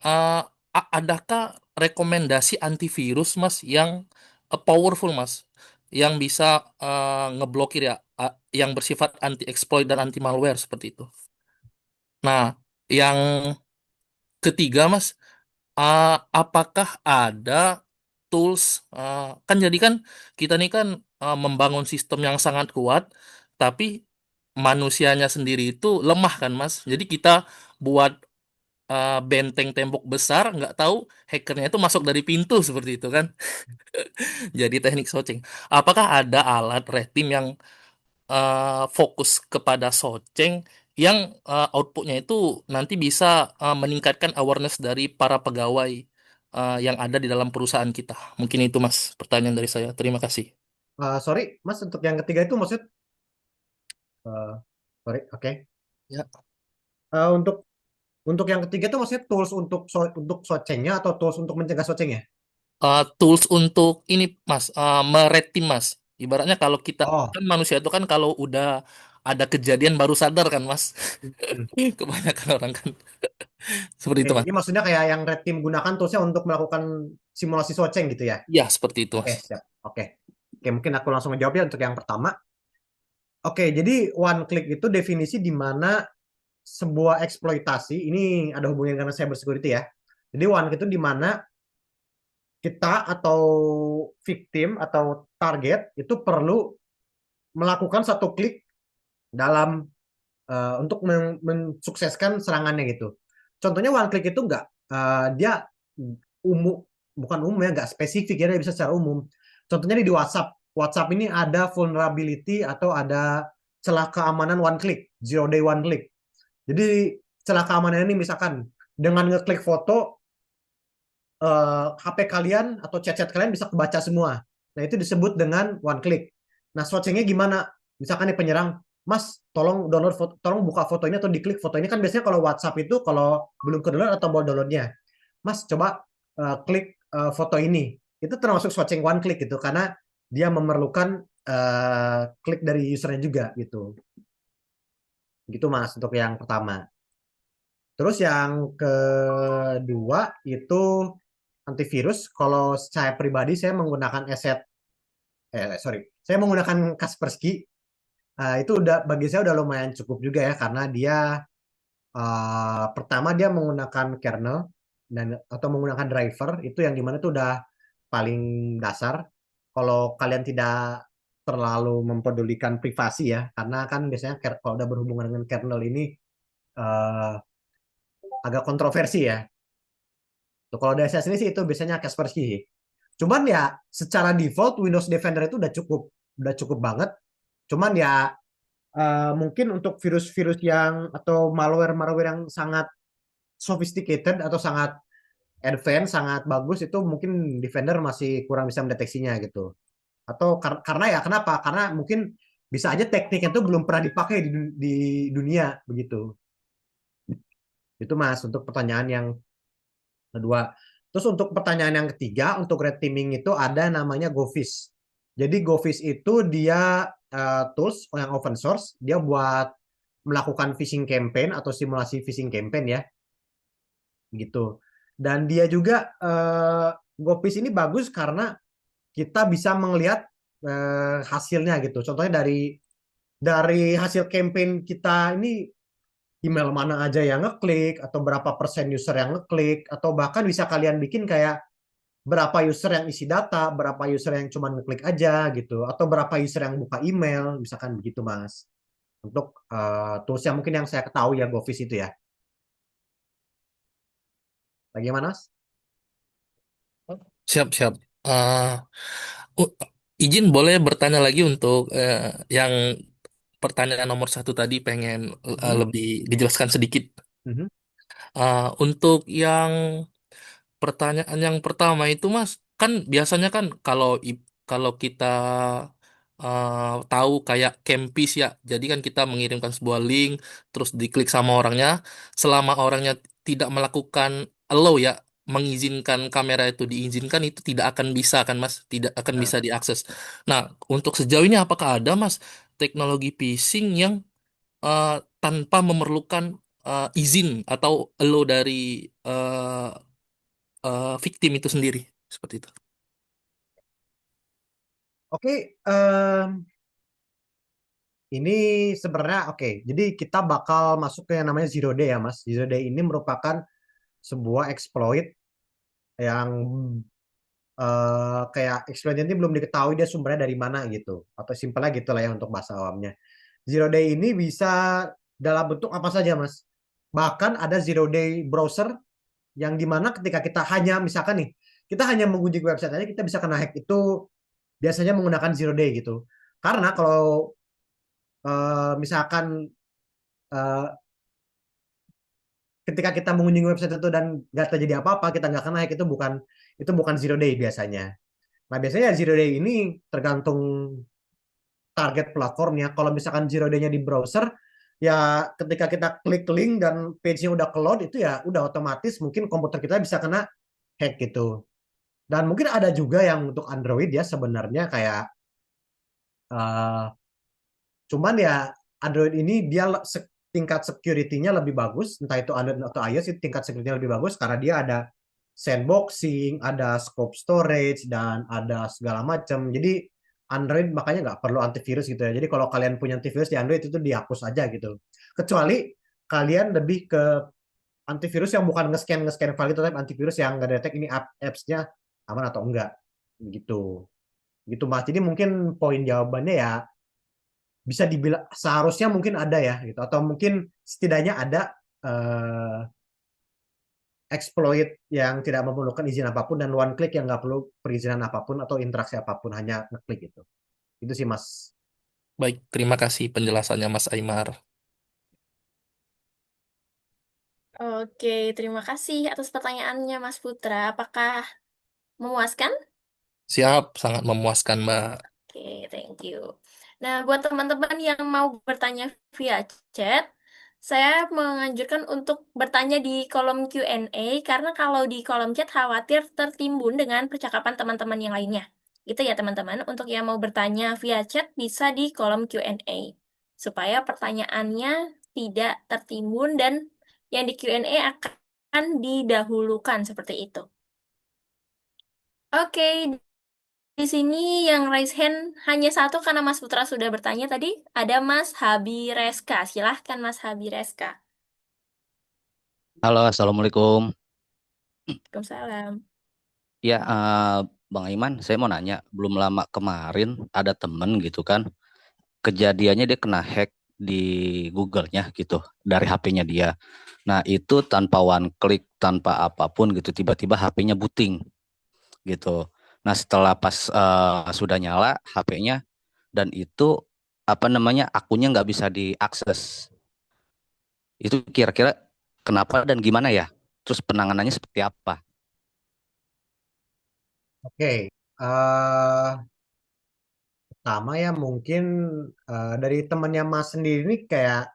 Speaker 3: eh, adakah rekomendasi antivirus Mas yang powerful Mas yang bisa ngeblokir ya yang bersifat anti exploit dan anti malware seperti itu. Nah, yang ketiga Mas, apakah ada tools kan jadi kan kita nih kan membangun sistem yang sangat kuat, tapi manusianya sendiri itu lemah kan Mas. Jadi kita buat benteng tembok besar, nggak tahu hackernya itu masuk dari pintu seperti itu kan. Jadi teknik sourcing. Apakah ada alat red team yang fokus kepada Soceng yang outputnya itu nanti bisa meningkatkan awareness dari para pegawai yang ada di dalam perusahaan kita. Mungkin itu Mas pertanyaan dari saya. Terima kasih.
Speaker 2: sorry Mas, untuk yang ketiga itu maksud, eh, sorry, oke.
Speaker 3: Ya.
Speaker 2: Untuk yang ketiga itu maksudnya tools untuk socengnya atau tools untuk mencegah socengnya?
Speaker 3: Tools untuk ini Mas, mered team Mas. Ibaratnya kalau kita
Speaker 2: Oh,
Speaker 3: kan manusia itu kan kalau udah ada kejadian baru sadar kan Mas.
Speaker 2: hmm.
Speaker 3: Kebanyakan orang kan seperti
Speaker 2: Oke,
Speaker 3: itu Mas.
Speaker 2: jadi maksudnya kayak yang red team gunakan toolsnya untuk melakukan simulasi soceng gitu ya?
Speaker 3: Ya seperti itu
Speaker 2: Oke,
Speaker 3: Mas.
Speaker 2: siap. Oke, oke, mungkin aku langsung menjawab ya untuk yang pertama. Oke, jadi one click itu definisi di mana sebuah eksploitasi ini ada hubungannya dengan cyber security ya. Jadi one click itu di mana kita atau victim atau target itu perlu melakukan satu klik dalam untuk mensukseskan serangannya gitu. Contohnya one click itu enggak dia umum, bukan umum ya, enggak spesifik ya, dia bisa secara umum. Contohnya di WhatsApp. WhatsApp ini ada vulnerability atau ada celah keamanan one click, zero day one click. Jadi celah keamanan ini misalkan dengan ngeklik foto HP kalian atau chat-chat kalian bisa kebaca semua. Nah, itu disebut dengan one click. Nah, searchingnya gimana? Misalkan nih penyerang, Mas, tolong download foto, tolong buka foto ini atau diklik foto ini kan biasanya kalau WhatsApp itu kalau belum ke download atau mau downloadnya, Mas coba klik foto ini. Itu termasuk searching one click gitu karena dia memerlukan klik dari usernya juga gitu. Gitu Mas untuk yang pertama. Terus yang kedua itu antivirus. Kalau saya pribadi saya menggunakan sorry, saya menggunakan Kaspersky. Itu udah bagi saya udah lumayan cukup juga ya karena dia pertama dia menggunakan kernel dan atau menggunakan driver itu yang dimana itu udah paling dasar. Kalau kalian tidak terlalu mempedulikan privasi ya, karena kan biasanya kalau udah berhubungan dengan kernel ini agak kontroversi ya. Tuh, kalau DSS ini sih itu biasanya Kaspersky. Cuman ya secara default Windows Defender itu udah cukup banget. Cuman ya mungkin untuk virus-virus yang atau malware-malware yang sangat sophisticated atau sangat advance, sangat bagus itu mungkin Defender masih kurang bisa mendeteksinya gitu. Atau karena ya kenapa? Karena mungkin bisa aja tekniknya itu belum pernah dipakai di dunia begitu. Itu Mas untuk pertanyaan yang kedua. Terus untuk pertanyaan yang ketiga, untuk red teaming itu ada namanya GoFish. Jadi GoFish itu dia tools yang open source, dia buat melakukan phishing campaign atau simulasi phishing campaign ya, gitu. Dan dia juga GoFish ini bagus karena kita bisa melihat hasilnya gitu. Contohnya dari hasil campaign kita ini email mana aja yang ngeklik atau berapa persen user yang ngeklik atau bahkan bisa kalian bikin kayak berapa user yang isi data, berapa user yang cuma ngeklik aja gitu atau berapa user yang buka email, misalkan begitu Mas. Untuk tools yang mungkin yang saya ketahui ya GoFish itu ya. Bagaimana Mas?
Speaker 3: Siap, siap. Eh, uh, izin boleh bertanya lagi untuk yang pertanyaan nomor satu tadi pengen lebih dijelaskan sedikit.
Speaker 2: Mhm.
Speaker 3: Untuk yang pertanyaan yang pertama itu Mas, kan biasanya kan kalau kita tahu kayak Campis ya, jadi kan kita mengirimkan sebuah link, terus diklik sama orangnya, selama orangnya tidak melakukan allow ya, mengizinkan kamera itu diizinkan, itu tidak akan bisa kan Mas, tidak akan
Speaker 2: Nah,
Speaker 3: bisa diakses. Nah, untuk sejauh ini apakah ada Mas teknologi phishing yang eh, tanpa memerlukan izin atau allow dari eh, victim itu sendiri seperti itu.
Speaker 2: oke, ini sebenarnya oke. Jadi kita bakal masuk ke yang namanya zero day ya Mas. Zero day ini merupakan sebuah exploit yang kayak exploit ini belum diketahui dia sumbernya dari mana gitu. Atau simpelnya gitu lah ya untuk bahasa awamnya. Zero day ini bisa dalam bentuk apa saja Mas. Bahkan ada zero day browser yang dimana ketika kita hanya misalkan nih kita hanya mengunjungi website aja kita bisa kena hack itu biasanya menggunakan zero day gitu. Karena kalau misalkan eh, ketika kita mengunjungi website itu dan nggak terjadi apa-apa, kita nggak kena hack itu bukan zero day biasanya. Nah biasanya zero day ini tergantung target platformnya. Kalau misalkan zero day-nya di browser, ya ketika kita klik link dan page-nya udah ke load itu ya udah otomatis mungkin komputer kita bisa kena hack gitu. Dan mungkin ada juga yang untuk Android ya sebenarnya kayak uh, cuman ya Android ini dia tingkat security-nya lebih bagus, entah itu Android atau iOS itu tingkat security-nya lebih bagus karena dia ada sandboxing, ada scope storage dan ada segala macam. Jadi Android makanya nggak perlu antivirus gitu ya. Jadi kalau kalian punya antivirus di Android itu dihapus aja gitu. Kecuali kalian lebih ke antivirus yang bukan nge-scan file itu, tapi antivirus yang nggak detect ini apps-nya aman atau enggak gitu. Gitu Mas. Jadi mungkin poin jawabannya ya bisa dibilang seharusnya mungkin ada ya gitu atau mungkin setidaknya ada eh, exploit yang tidak memerlukan izin apapun dan one click yang nggak perlu perizinan apapun atau interaksi apapun hanya ngeklik gitu. Itu sih Mas.
Speaker 3: Baik, terima kasih penjelasannya Mas Aymar.
Speaker 4: Oke, terima kasih atas pertanyaannya Mas Putra. Apakah memuaskan?
Speaker 3: Siap, sangat memuaskan Mbak.
Speaker 4: Oke, thank you. Nah, buat teman-teman yang mau bertanya via chat, saya menganjurkan untuk bertanya di kolom Q&A karena kalau di kolom chat khawatir tertimbun dengan percakapan teman-teman yang lainnya. Gitu ya teman-teman. Untuk yang mau bertanya via chat bisa di kolom Q&A supaya pertanyaannya tidak tertimbun dan yang di Q&A akan didahulukan seperti itu. Oke, di sini yang raise hand hanya satu karena Mas Putra sudah bertanya tadi. Ada Mas Habi Reska. Silahkan Mas Habi Reska.
Speaker 6: Halo, Assalamualaikum.
Speaker 4: Waalaikumsalam.
Speaker 6: Ya, Bang Iman, saya mau nanya, belum lama kemarin ada temen gitu kan, kejadiannya dia kena hack di Google-nya gitu dari HP-nya dia. Nah, itu tanpa one click, tanpa apapun gitu, tiba-tiba HP-nya booting gitu. Nah, setelah pas sudah nyala HP-nya dan itu apa namanya akunnya nggak bisa diakses. Itu kira-kira kenapa dan gimana ya? Terus penanganannya seperti apa?
Speaker 2: Oke, pertama ya mungkin dari temannya Mas sendiri ini kayak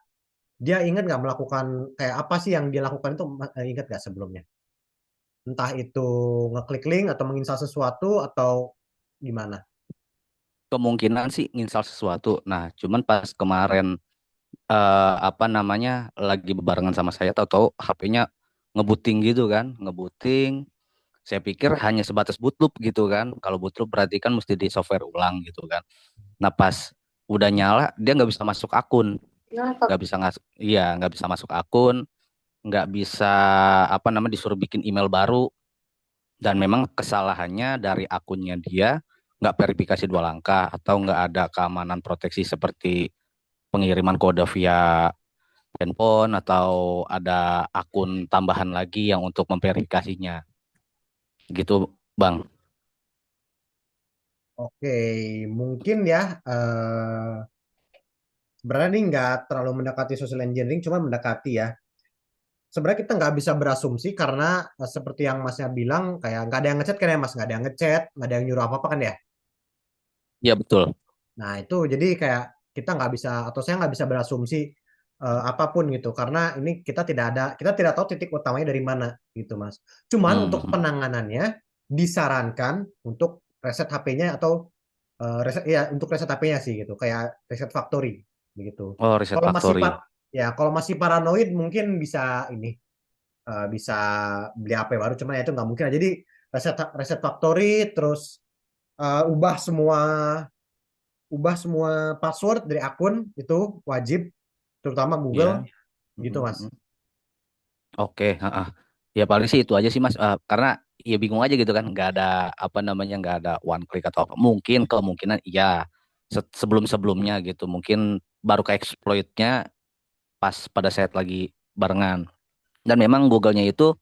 Speaker 2: dia ingat nggak melakukan kayak apa sih yang dia lakukan itu ingat nggak sebelumnya? Entah itu ngeklik link atau menginstal sesuatu atau gimana?
Speaker 6: Kemungkinan sih nginstal sesuatu. Nah, cuman pas kemarin apa namanya lagi bebarengan sama saya tahu-tahu HP-nya ngebooting gitu kan, ngebooting. Saya pikir hanya sebatas bootloop gitu kan. Kalau bootloop berarti kan mesti di software ulang gitu kan. Nah, pas udah nyala dia nggak bisa masuk akun, nggak bisa iya nggak bisa masuk akun, nggak bisa apa namanya disuruh bikin email baru dan memang kesalahannya dari akunnya dia nggak verifikasi 2 langkah atau nggak ada keamanan proteksi seperti pengiriman kode via handphone atau ada akun tambahan lagi yang untuk memverifikasinya gitu Bang.
Speaker 2: Oke, mungkin ya sebenarnya ini nggak terlalu mendekati social engineering, cuma mendekati ya. Sebenarnya kita nggak bisa berasumsi karena seperti yang Masnya bilang kayak nggak ada yang ngechat kan ya Mas, nggak ada yang ngechat, nggak ada yang nyuruh apa-apa kan ya.
Speaker 6: Iya betul.
Speaker 2: Nah itu jadi kayak kita nggak bisa atau saya nggak bisa berasumsi apapun gitu karena ini kita tidak tahu titik utamanya dari mana gitu Mas. Cuman untuk
Speaker 6: Hmm.
Speaker 2: penanganannya disarankan untuk reset HP-nya atau reset ya untuk reset HP-nya sih gitu kayak reset factory gitu.
Speaker 6: Oh, Reset
Speaker 2: Kalau masih
Speaker 6: Factory.
Speaker 2: kalau masih paranoid mungkin bisa ini bisa beli HP baru cuman ya itu nggak mungkin. Jadi reset reset factory terus eh, ubah semua ubah semua password dari akun itu wajib terutama Google
Speaker 6: Iya.
Speaker 2: gitu Mas.
Speaker 6: Mm-mm. Oke, heeh. Ya paling sih itu aja sih Mas. Karena ya bingung aja gitu kan, nggak ada apa namanya, nggak ada one click atau apa. Mungkin kemungkinan iya sebelum-sebelumnya gitu, mungkin baru ke exploitnya pas pada saat lagi barengan. Dan memang Google-nya itu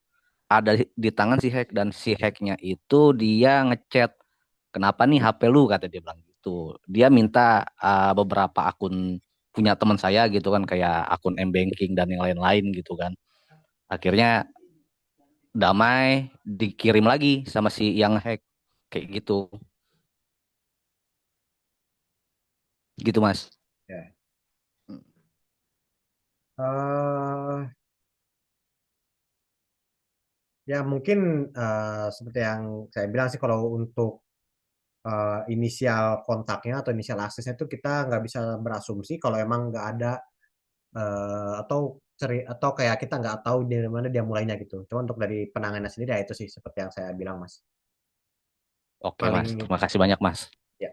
Speaker 6: ada di tangan si hack dan si hacknya itu dia ngechat, kenapa nih HP lu kata dia bilang gitu. Dia minta beberapa akun punya teman saya gitu kan kayak akun M-Banking dan yang lain-lain gitu kan. Akhirnya damai dikirim lagi sama si yang hack kayak gitu gitu Mas.
Speaker 2: Ya. Eh, ya mungkin seperti yang saya bilang sih kalau untuk inisial kontaknya atau inisial aksesnya itu kita nggak bisa berasumsi kalau emang nggak ada atau atau kayak kita nggak tahu dari mana dia mulainya gitu. Cuma untuk dari penanganan sendiri ya itu sih seperti yang saya bilang Mas.
Speaker 6: Oke Mas,
Speaker 2: Paling
Speaker 6: terima kasih banyak Mas.
Speaker 2: ya.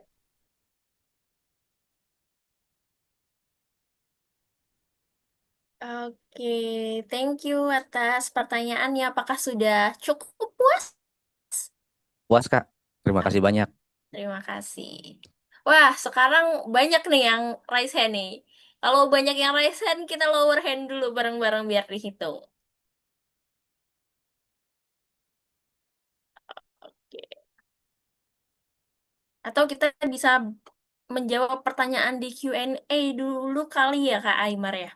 Speaker 4: Oke, thank you atas pertanyaannya. Apakah sudah cukup puas?
Speaker 6: Puas Kak, terima kasih banyak.
Speaker 4: Terima kasih. Wah, sekarang banyak nih yang raise hand nih. Kalau banyak yang raise hand, kita lower hand dulu bareng-bareng biar dihitung. Oke. Atau kita bisa menjawab pertanyaan di Q&A dulu kali ya, Kak Aymar ya?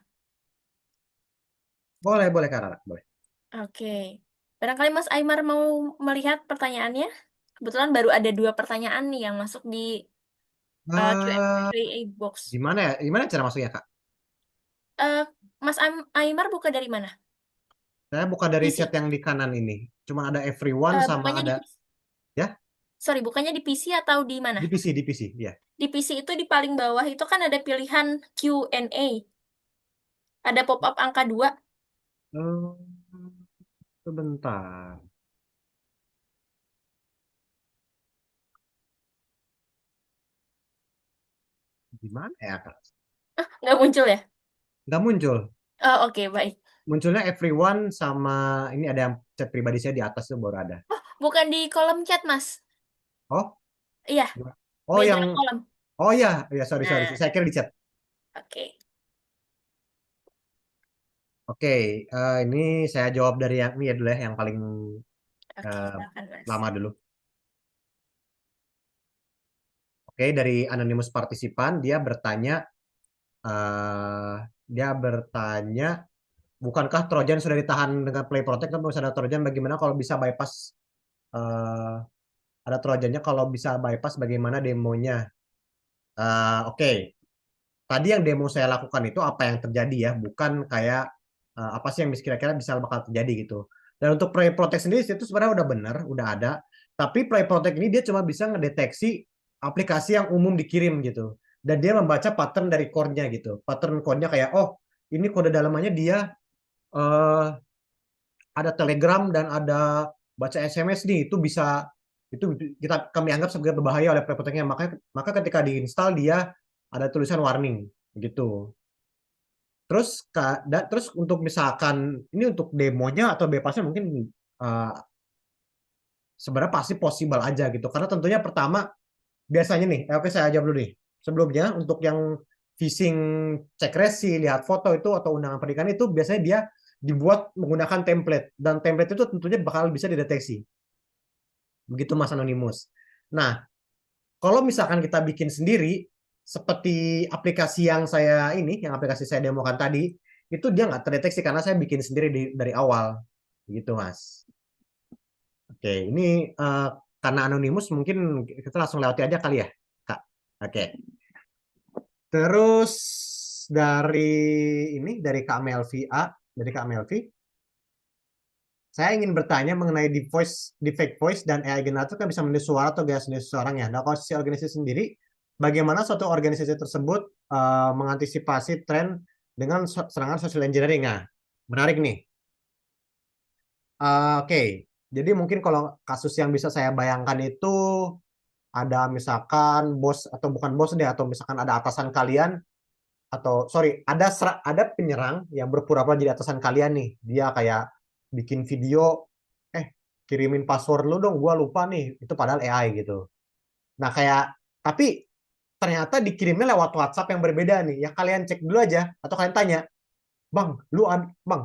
Speaker 2: Boleh boleh Kak Rara, boleh.
Speaker 4: Oke. Barangkali Mas Aymar mau melihat pertanyaannya? Kebetulan baru ada 2 pertanyaan nih yang masuk di
Speaker 2: Eh,
Speaker 4: Q&A box.
Speaker 2: gimana ya? Gimana cara masuknya Kak?
Speaker 4: Eh, Mas Aymar buka dari mana?
Speaker 2: Saya buka dari
Speaker 4: PC.
Speaker 2: chat yang di kanan ini. Cuma ada everyone sama
Speaker 4: Bukannya
Speaker 2: ada
Speaker 4: di
Speaker 2: ya
Speaker 4: sorry, bukannya di PC atau di mana?
Speaker 2: di PC ya.
Speaker 4: Di PC itu di paling bawah itu kan ada pilihan Q&A. Ada pop-up angka 2.
Speaker 2: Oh, sebentar. Gimana ya Kak?
Speaker 4: Nggak muncul ya?
Speaker 2: Nggak muncul.
Speaker 4: Oh, oke, baik.
Speaker 2: Munculnya everyone sama ini ada yang chat pribadi saya di atas itu baru ada.
Speaker 4: Bukan di kolom chat, Mas.
Speaker 2: Oh,
Speaker 4: Iya,
Speaker 2: oh
Speaker 4: beda
Speaker 2: yang
Speaker 4: kolom.
Speaker 2: oh ya, ya sorry sorry.
Speaker 4: Nah,
Speaker 2: Saya kira di chat.
Speaker 4: oke.
Speaker 2: Oke, ini saya jawab dari yang ini ya dulu ya, yang paling
Speaker 4: Oke,
Speaker 2: eh,
Speaker 4: silakan Mas.
Speaker 2: lama dulu. Oke, dari anonymous partisipan eh, dia bertanya, bukankah Trojan sudah ditahan dengan Play Protect? Kan bisa ada Trojan, bagaimana kalau bisa bypass? eh, ada Trojannya kalau bisa bypass, bagaimana demonya? Oke, tadi yang demo saya lakukan itu apa yang terjadi ya, bukan kayak apa sih yang kira-kira bisa bakal terjadi gitu. Dan untuk Play Protect sendiri itu sebenarnya udah benar, udah ada. Tapi Play Protect ini dia cuma bisa ngedeteksi aplikasi yang umum dikirim gitu. Dan dia membaca pattern dari core-nya gitu. Pattern code-nya kayak, oh ini kode dalamannya dia eh, ada Telegram dan ada baca SMS nih, itu bisa, itu kami anggap sebagai berbahaya oleh Play Protect-nya. Maka ketika diinstal dia ada tulisan warning gitu. Terus untuk misalkan ini untuk demonya atau bebasnya mungkin eh, sebenarnya pasti possible aja gitu. Karena tentunya pertama biasanya nih, oke saya aja dulu nih. Sebelumnya untuk yang phishing cek resi, lihat foto itu atau undangan pernikahan itu biasanya dia dibuat menggunakan template dan template itu tentunya bakal bisa dideteksi. Begitu Mas Anonimus. Nah, kalau misalkan kita bikin sendiri seperti aplikasi yang yang aplikasi saya demokan tadi, itu dia nggak terdeteksi karena saya bikin sendiri dari awal, gitu Mas. Oke, ini karena anonimus mungkin kita langsung lewati aja kali ya, Kak. Oke. Terus dari Kak Melvi dari Kak Melvi, saya ingin bertanya mengenai deepfake voice dan AI generator kan bisa meniru suara atau gaya sendiri seseorang ya. Nah, kalau sisi organisasi sendiri, bagaimana suatu organisasi tersebut mengantisipasi tren dengan serangan social engineering? Nah, menarik nih. Oke, jadi mungkin kalau kasus yang bisa saya bayangkan itu ada misalkan bos atau bukan bos deh, atau misalkan ada atasan kalian atau sorry, ada penyerang yang berpura-pura jadi atasan kalian nih. Dia kayak bikin video, eh kirimin password lu dong, gua lupa nih. Itu padahal AI gitu. Nah kayak, tapi ternyata dikirimnya lewat WhatsApp yang berbeda nih. Ya kalian cek dulu aja atau kalian tanya, bang, bang,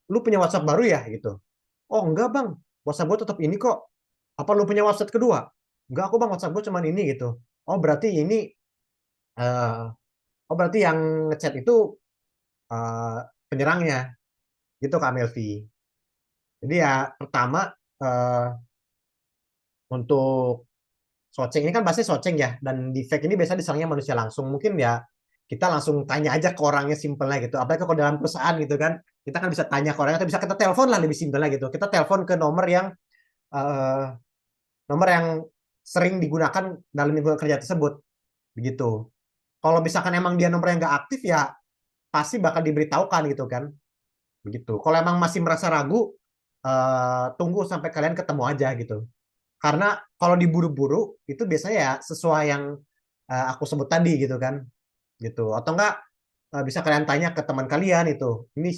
Speaker 2: lu punya WhatsApp baru ya gitu. Oh enggak bang, WhatsApp gue tetap ini kok. Apa lu punya WhatsApp kedua? Enggak, aku bang WhatsApp gue cuma ini gitu. Oh berarti ini, eh, oh berarti yang ngechat itu eh, penyerangnya, gitu Kak Melvi. Jadi ya pertama, eh, untuk Socing ini kan pasti Socing ya, dan di fake ini biasa diserangnya manusia langsung. Mungkin ya kita langsung tanya aja ke orangnya simpelnya gitu. Apalagi kalau dalam perusahaan gitu kan, kita kan bisa tanya ke orangnya atau bisa kita telepon lah lebih simpelnya gitu. Kita telepon ke eh, nomor yang sering digunakan dalam lingkungan kerja tersebut, begitu. Kalau misalkan emang dia nomor yang nggak aktif ya pasti bakal diberitahukan gitu kan, begitu. Kalau emang masih merasa ragu, tunggu sampai kalian ketemu aja gitu. Karena kalau diburu-buru itu biasanya ya sesuai yang aku sebut tadi gitu kan, gitu. Atau enggak bisa kalian tanya ke teman kalian itu, ini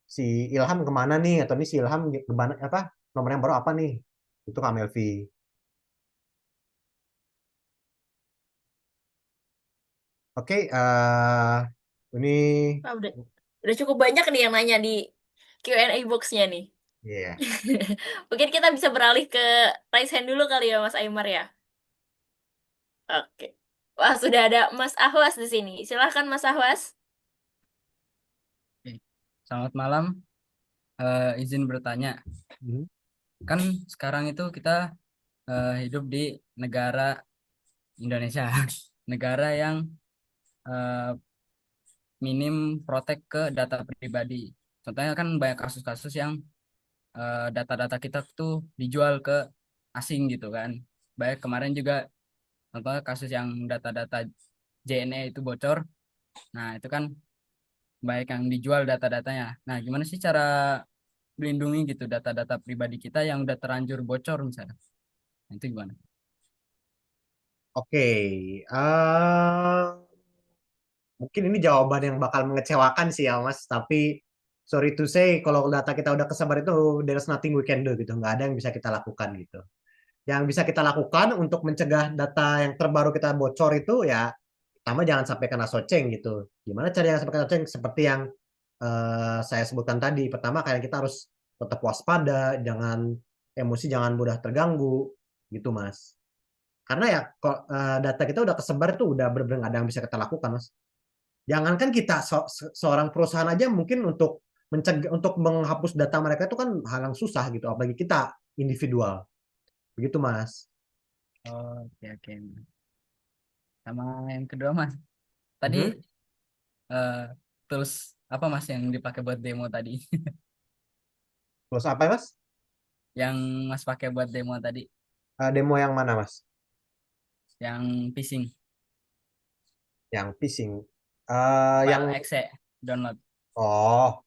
Speaker 2: si Ilham kemana nih, atau ini si Ilham kemana, apa nomor yang baru apa nih, itu Kak Melvi. Oke, ini
Speaker 4: Wah, udah cukup banyak nih yang nanya di Q&A box-nya nih.
Speaker 2: iya.
Speaker 4: Mungkin kita bisa beralih ke raise hand dulu kali ya Mas Aymar ya. Oke. Wah, sudah ada Mas Ahwas di sini. Silahkan Mas Ahwas.
Speaker 7: Oke. Selamat malam, izin bertanya.
Speaker 2: Hmm.
Speaker 7: Kan sekarang itu kita hidup di negara Indonesia, negara yang eh, minim protek ke data pribadi. Contohnya kan banyak kasus-kasus yang data-data kita tuh dijual ke asing gitu kan. Baik kemarin juga contohnya kasus yang data-data JNE itu bocor. Nah, itu kan baik yang dijual data-datanya. Nah, gimana sih cara melindungi gitu data-data pribadi kita yang udah terlanjur bocor misalnya? Nah, itu gimana?
Speaker 2: Oke, mungkin ini jawaban yang bakal mengecewakan sih ya Mas, tapi sorry to say kalau data kita udah kesebar itu there's nothing we can do gitu, nggak ada yang bisa kita lakukan gitu. Yang bisa kita lakukan untuk mencegah data yang terbaru kita bocor itu ya, pertama jangan sampai kena soceng gitu. Gimana cara yang sampai kena soceng? Seperti yang saya sebutkan tadi. Pertama, kayak kita harus tetap waspada, emosi jangan mudah terganggu, gitu Mas. Karena ya kok data kita udah kesebar itu udah benar-benar nggak ada yang bisa kita lakukan, Mas. Jangankan kita seorang perusahaan aja mungkin untuk untuk menghapus data mereka itu kan hal yang susah gitu, apalagi kita individual. Begitu, Mas.
Speaker 7: Oh, oke oke. Sama yang kedua Mas, tadi
Speaker 2: Mhm.
Speaker 7: eh, tools apa Mas yang dipakai buat demo tadi?
Speaker 2: Terus apa, Mas?
Speaker 7: Yang Mas pakai buat demo tadi,
Speaker 2: Demo yang mana, Mas?
Speaker 7: yang phishing,
Speaker 2: Yang phishing. Yang
Speaker 7: file exe download.
Speaker 2: oh,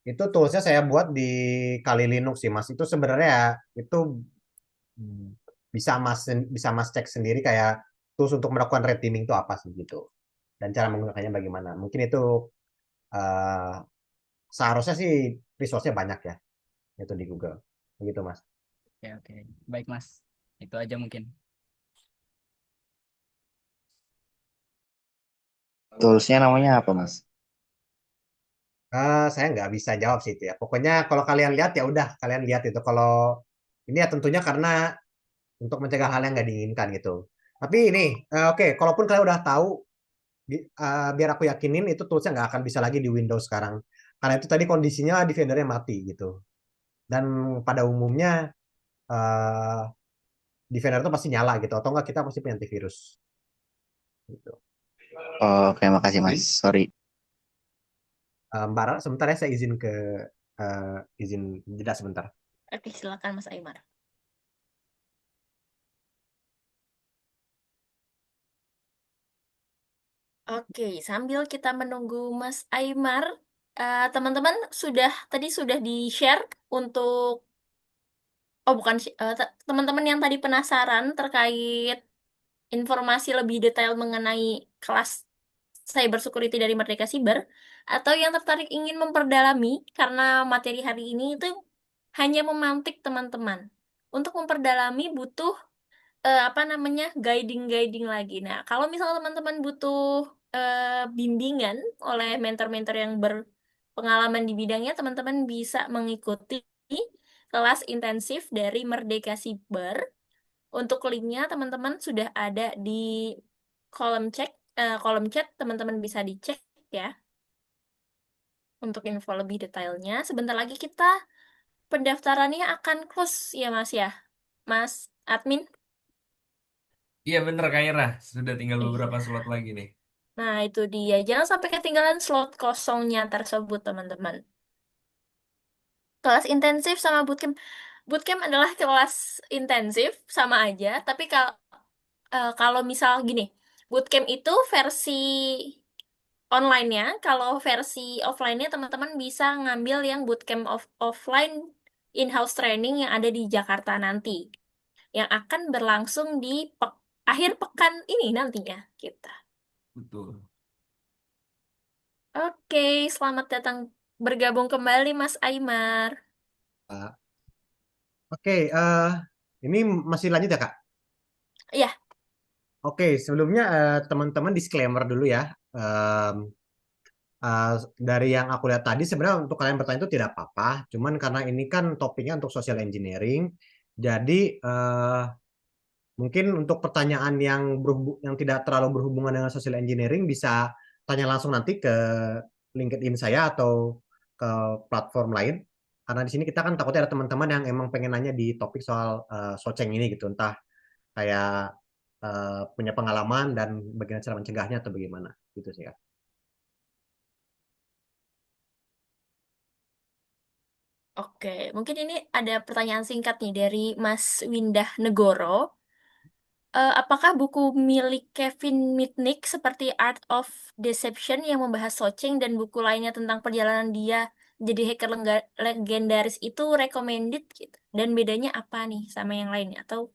Speaker 2: itu toolsnya saya buat di Kali Linux sih, Mas. Itu sebenarnya ya, itu hmm, bisa Mas cek sendiri kayak tools untuk melakukan red teaming itu apa sih gitu. Dan cara menggunakannya bagaimana. Mungkin itu eh, seharusnya sih resource-nya banyak ya, itu di Google. Begitu, Mas.
Speaker 7: Oke oke, baik Mas, itu aja mungkin.
Speaker 8: Toolsnya namanya apa, Mas?
Speaker 2: Saya nggak bisa jawab sih itu ya. Pokoknya kalau kalian lihat ya udah kalian lihat itu. Kalau ini ya tentunya karena untuk mencegah hal yang nggak diinginkan gitu. Tapi ini oke, kalaupun kalian udah tahu, biar aku yakinin itu toolsnya nggak akan bisa lagi di Windows sekarang. Karena itu tadi kondisinya Defender-nya mati gitu. Dan pada umumnya eh, Defender itu pasti nyala gitu. Atau nggak kita pasti punya antivirus. Gitu.
Speaker 8: Oh, oke, makasih, Mas. Sorry.
Speaker 2: Mbak Rara, sebentar ya saya izin jeda sebentar.
Speaker 4: Oke, silakan Mas Aymar. Oke, sambil kita menunggu Mas Aymar, teman-teman tadi sudah di-share untuk bukan teman-teman yang tadi penasaran terkait informasi lebih detail mengenai kelas cyber security dari Merdeka Siber, atau yang tertarik ingin memperdalami karena materi hari ini itu hanya memantik teman-teman. Untuk memperdalami butuh apa namanya guiding lagi. Nah, kalau misalnya teman-teman butuh bimbingan oleh mentor-mentor yang berpengalaman di bidangnya, teman-teman bisa mengikuti kelas intensif dari Merdeka Siber. Untuk linknya teman-teman sudah ada di kolom chat, teman-teman bisa dicek ya untuk info lebih detailnya. Sebentar lagi pendaftarannya akan close ya Mas ya. Mas admin.
Speaker 1: Iya bener Kak Ira, sudah tinggal beberapa
Speaker 4: Iya.
Speaker 1: slot lagi nih.
Speaker 4: Nah, itu dia. Jangan sampai ketinggalan slot kosongnya tersebut, teman-teman. Kelas intensif sama bootcamp. Bootcamp adalah kelas intensif, sama aja. Tapi kalau misal gini, bootcamp itu versi online-nya. Kalau versi offline-nya, teman-teman bisa ngambil yang bootcamp offline in-house training yang ada di Jakarta nanti. Yang akan berlangsung di akhir pekan ini nantinya, kita.
Speaker 1: Betul.
Speaker 4: Oke, selamat datang bergabung kembali Mas Aymar.
Speaker 2: Oke, ini masih lanjut ya, Kak?
Speaker 4: Iya,
Speaker 2: Oke, sebelumnya teman-teman disclaimer dulu ya. Em, eh, dari yang aku lihat tadi sebenarnya untuk kalian bertanya itu tidak apa-apa. Cuman karena ini kan topiknya untuk social engineering, jadi mungkin untuk pertanyaan yang tidak terlalu berhubungan dengan social engineering bisa tanya langsung nanti ke LinkedIn saya atau ke platform lain. Karena di sini kita kan takutnya ada teman-teman yang emang pengen nanya di topik soal Socieng ini gitu, entah kayak punya pengalaman dan bagaimana cara mencegahnya atau bagaimana gitu sih Kak.
Speaker 4: oke. Mungkin ini ada pertanyaan singkat nih dari Mas Windah Negoro. Apakah buku milik Kevin Mitnick seperti Art of Deception yang membahas Socing dan buku lainnya tentang perjalanan dia jadi hacker legendaris itu recommended gitu? Dan bedanya apa nih sama yang lainnya? Atau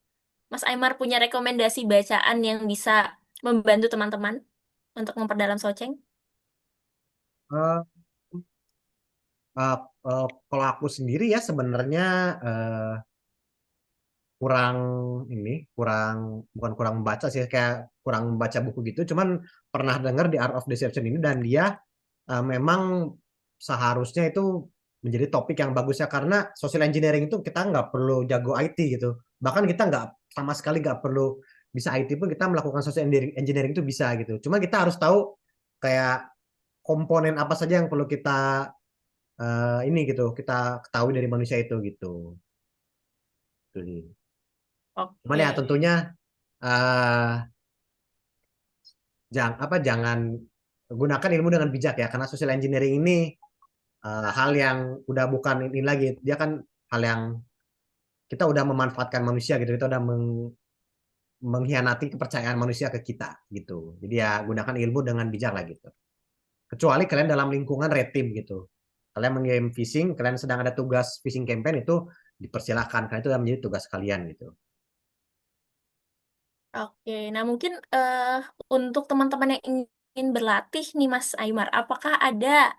Speaker 4: Mas Aymar punya rekomendasi bacaan yang bisa membantu teman-teman untuk memperdalam Socing?
Speaker 2: Eh, eh, Kalau aku sendiri ya sebenarnya eh, kurang bukan kurang membaca sih, kayak kurang membaca buku gitu. Cuman pernah dengar di Art of Deception ini dan dia memang seharusnya itu menjadi topik yang bagus ya, karena social engineering itu kita nggak perlu jago IT gitu. Bahkan kita nggak sama sekali nggak perlu bisa IT pun kita melakukan social engineering itu bisa gitu. Cuma kita harus tahu kayak komponen apa saja yang perlu kita ini gitu, kita ketahui dari manusia itu gitu. Itu sih. Cuman ya
Speaker 4: Oke.
Speaker 2: tentunya eh jangan gunakan ilmu dengan bijak ya, karena social engineering ini hal yang udah bukan ini lagi, dia kan hal yang kita udah memanfaatkan manusia gitu, kita udah mengkhianati kepercayaan manusia ke kita gitu. Jadi ya gunakan ilmu dengan bijak lah gitu. Kecuali kalian dalam lingkungan red team gitu, kalian mengirim phishing, kalian sedang ada tugas phishing campaign, itu dipersilakan karena itu udah menjadi tugas kalian gitu.
Speaker 4: Oke, nah mungkin untuk teman-teman yang ingin berlatih nih Mas Aymar, apakah ada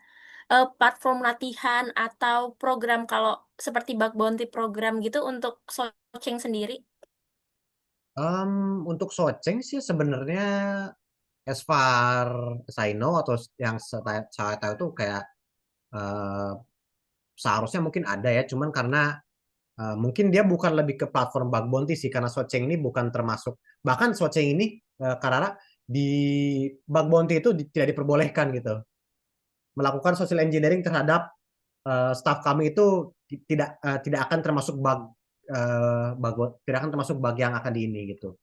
Speaker 4: platform latihan atau program kalau seperti Bug Bounty program gitu untuk coaching sendiri?
Speaker 2: Untuk Socing sih sebenarnya as far as I know, atau yang saya tahu tuh kayak eh, seharusnya mungkin ada ya, cuman karena mungkin dia bukan lebih ke platform bug bounty sih, karena Socing ini bukan termasuk, bahkan Socing ini Karara, di bug bounty itu tidak diperbolehkan gitu. Melakukan social engineering terhadap staff kami itu tidak akan termasuk tidak akan termasuk bug yang akan di ini gitu.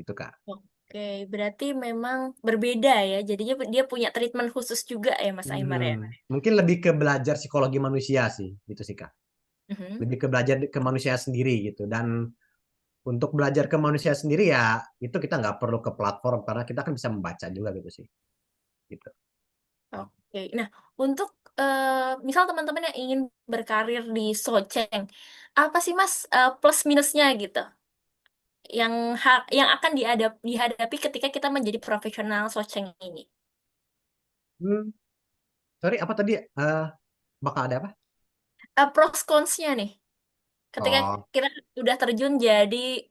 Speaker 2: Itu Kak.
Speaker 4: Oke, berarti memang berbeda ya. Jadinya dia punya treatment khusus juga ya Mas Aymar ya.
Speaker 2: Mungkin lebih ke belajar psikologi manusia sih, gitu sih Kak.
Speaker 4: Mhm.
Speaker 2: Lebih ke belajar ke manusia sendiri gitu. Dan untuk belajar ke manusia sendiri ya itu kita nggak perlu ke platform, karena kita kan bisa membaca juga gitu sih. Gitu.
Speaker 4: Oke, nah untuk misal teman-teman yang ingin berkarir di Socing, apa sih Mas plus minusnya gitu? Yang akan dihadapi ketika kita menjadi profesional Socing ini.
Speaker 2: Hmm, sorry apa tadi? Bakal ada apa?
Speaker 4: Pros cons-nya nih, ketika
Speaker 2: Oh,
Speaker 4: kita udah terjun jadi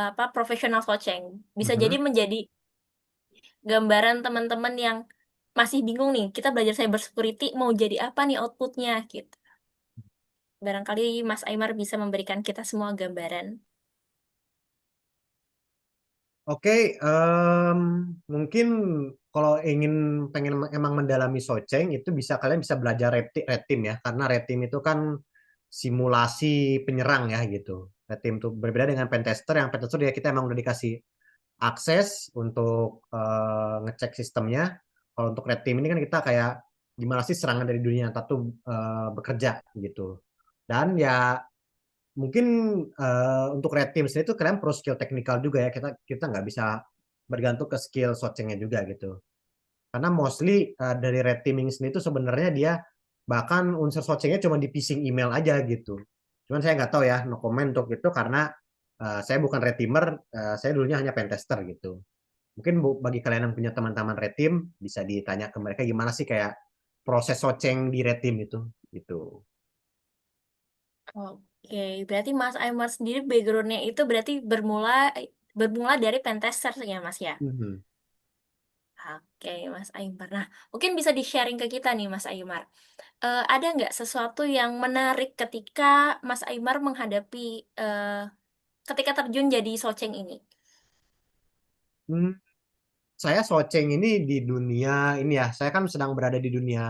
Speaker 4: apa profesional Socing, bisa jadi
Speaker 2: mhm.
Speaker 4: menjadi gambaran teman-teman yang masih bingung nih, kita belajar cyber security mau jadi apa nih outputnya gitu. Barangkali Mas Aymar bisa memberikan kita semua gambaran.
Speaker 2: Oke, mungkin kalau pengen emang mendalami Socing itu kalian bisa belajar Red Team ya, karena Red Team itu kan simulasi penyerang ya gitu. Red Team itu berbeda dengan pentester, yang pentester ya kita emang udah dikasih akses untuk ngecek sistemnya. Kalau untuk Red Team ini kan kita kayak gimana sih serangan dari dunia nyata tuh bekerja gitu. Dan ya mungkin untuk red team sendiri itu kalian perlu skill teknikal juga ya. Kita nggak bisa bergantung ke skill sourcing-nya juga gitu. Karena mostly dari red teaming sendiri itu sebenarnya dia bahkan unsur sourcing-nya cuma di phishing email aja gitu. Cuman saya nggak tahu ya, no comment untuk itu, karena saya bukan red teamer, saya dulunya hanya pentester gitu. Mungkin bagi kalian yang punya teman-teman red team bisa ditanya ke mereka gimana sih kayak proses sourcing di red team itu gitu.
Speaker 4: Oke, berarti Mas Aymar sendiri backgroundnya itu berarti bermula dari pentester ya Mas ya?
Speaker 2: Mhm.
Speaker 4: Oke, Mas Aymar. Nah, mungkin bisa di-sharing ke kita nih, Mas Aymar. Ada nggak sesuatu yang menarik ketika Mas Aymar menghadapi ketika terjun jadi Socing ini?
Speaker 2: Hmm, saya Socing ini di dunia ini ya, saya kan sedang berada di dunia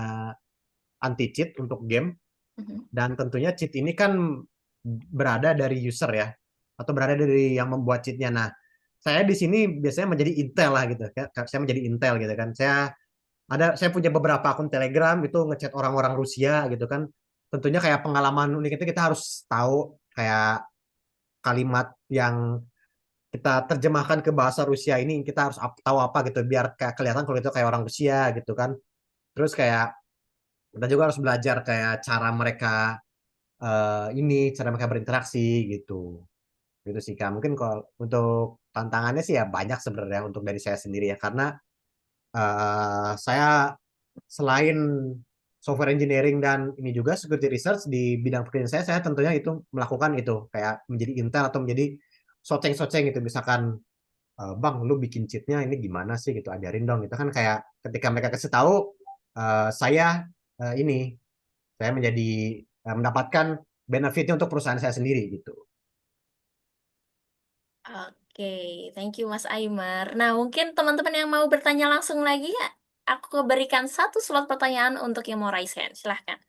Speaker 2: anti cheat untuk game,
Speaker 4: Mhm.
Speaker 2: dan tentunya cheat ini kan berada dari user ya, atau berada dari yang membuat cheatnya. Nah, saya di sini biasanya menjadi intel lah gitu, saya menjadi intel gitu kan. Saya punya beberapa akun Telegram itu ngechat orang-orang Rusia gitu kan. Tentunya kayak pengalaman unik itu kita harus tahu kayak kalimat yang kita terjemahkan ke bahasa Rusia ini, kita harus tahu apa gitu biar kayak kelihatan kalau itu kayak orang Rusia gitu kan. Terus kayak kita juga harus belajar kayak cara mereka berinteraksi gitu. Gitu sih Kak. Mungkin kalau untuk tantangannya sih ya banyak sebenarnya untuk dari saya sendiri ya, karena saya selain software engineering dan ini juga security research di bidang pekerjaan saya tentunya itu melakukan itu kayak menjadi intel atau menjadi soceng-soceng gitu, misalkan bang lu bikin cheatnya ini gimana sih gitu, ajarin dong gitu kan, kayak ketika mereka kasih tahu saya ini saya menjadi mendapatkan benefitnya untuk perusahaan saya sendiri gitu.
Speaker 4: Oke, thank you Mas Aymar. Nah, mungkin teman-teman yang mau bertanya langsung lagi ya, aku berikan satu slot pertanyaan untuk yang mau raise hand. Silahkan.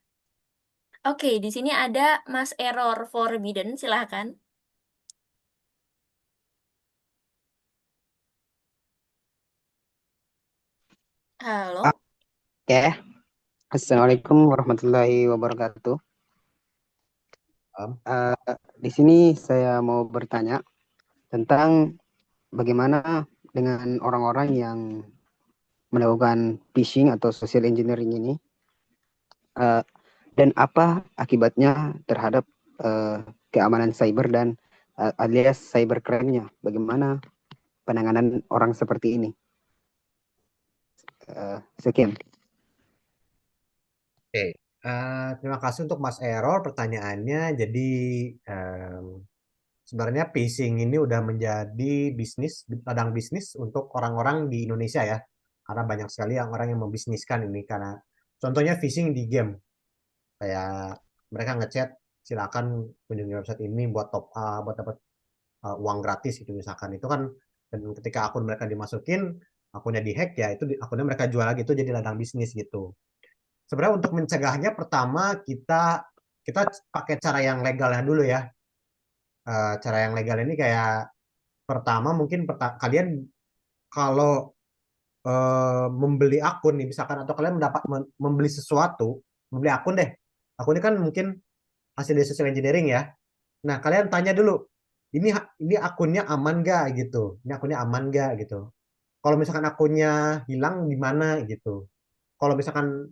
Speaker 4: Oke, di sini ada Mas Error Forbidden, silahkan. Halo.
Speaker 9: Oke, Assalamualaikum warahmatullahi wabarakatuh. Eh, di sini saya mau bertanya tentang bagaimana dengan orang-orang yang melakukan phishing atau social engineering ini, eh, dan apa akibatnya terhadap keamanan cyber dan alias cybercrime-nya. Bagaimana penanganan orang seperti ini? Sekian.
Speaker 2: Oke, terima kasih untuk Mas Error pertanyaannya. Jadi em, sebenarnya phishing ini udah menjadi ladang bisnis untuk orang-orang di Indonesia ya. Karena banyak sekali yang orang yang membisniskan ini karena contohnya phishing di game. Kayak mereka ngechat silakan kunjungi website ini buat top up, buat dapat uang gratis gitu misalkan. Itu kan dan ketika akun mereka dimasukin, akunnya dihack ya itu akunnya mereka jual lagi itu jadi ladang bisnis gitu. Sebenarnya untuk mencegahnya pertama kita kita pakai cara yang legalnya dulu ya. Cara yang legal ini kayak pertama mungkin kalian kalau membeli akun nih misalkan atau kalian membeli sesuatu, membeli akun deh. Akun ini kan mungkin hasil dari social engineering ya. Nah, kalian tanya dulu, ini akunnya aman gak gitu. Ini akunnya aman gak gitu. Kalau misalkan akunnya hilang di mana gitu. Kalau misalkan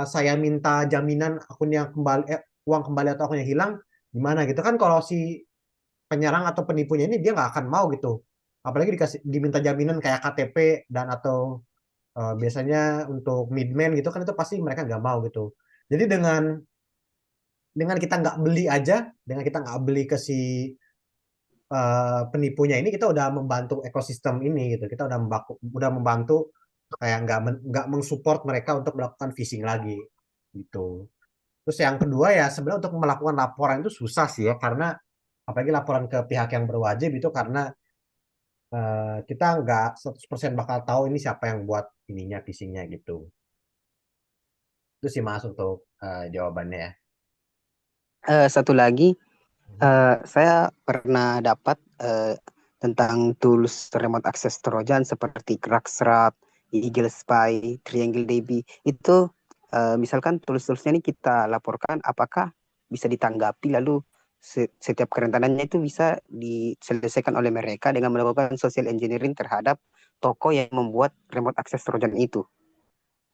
Speaker 2: saya minta jaminan akunnya kembali uang kembali atau akunnya hilang gimana gitu kan kalau si penyerang atau penipunya ini dia nggak akan mau gitu apalagi diminta jaminan kayak KTP dan atau biasanya untuk midman gitu kan itu pasti mereka nggak mau gitu jadi dengan kita nggak beli aja dengan kita nggak beli ke si penipunya ini kita udah membantu ekosistem ini gitu kita udah membantu kayak nggak mensupport mereka untuk melakukan phishing lagi gitu. Terus yang kedua ya sebenarnya untuk melakukan laporan itu susah sih ya karena apalagi laporan ke pihak yang berwajib itu karena kita nggak 100% bakal tahu ini siapa yang buat ininya phishingnya gitu. Itu sih Mas untuk jawabannya ya.
Speaker 9: Satu lagi, saya pernah dapat tentang tools remote access Trojan seperti Crackstrap, Eagle Spy, Triangle DB. Itu misalkan tools-toolsnya ini kita laporkan, apakah bisa ditanggapi lalu setiap kerentanannya itu bisa diselesaikan oleh mereka dengan melakukan social engineering terhadap toko yang membuat remote access Trojan itu.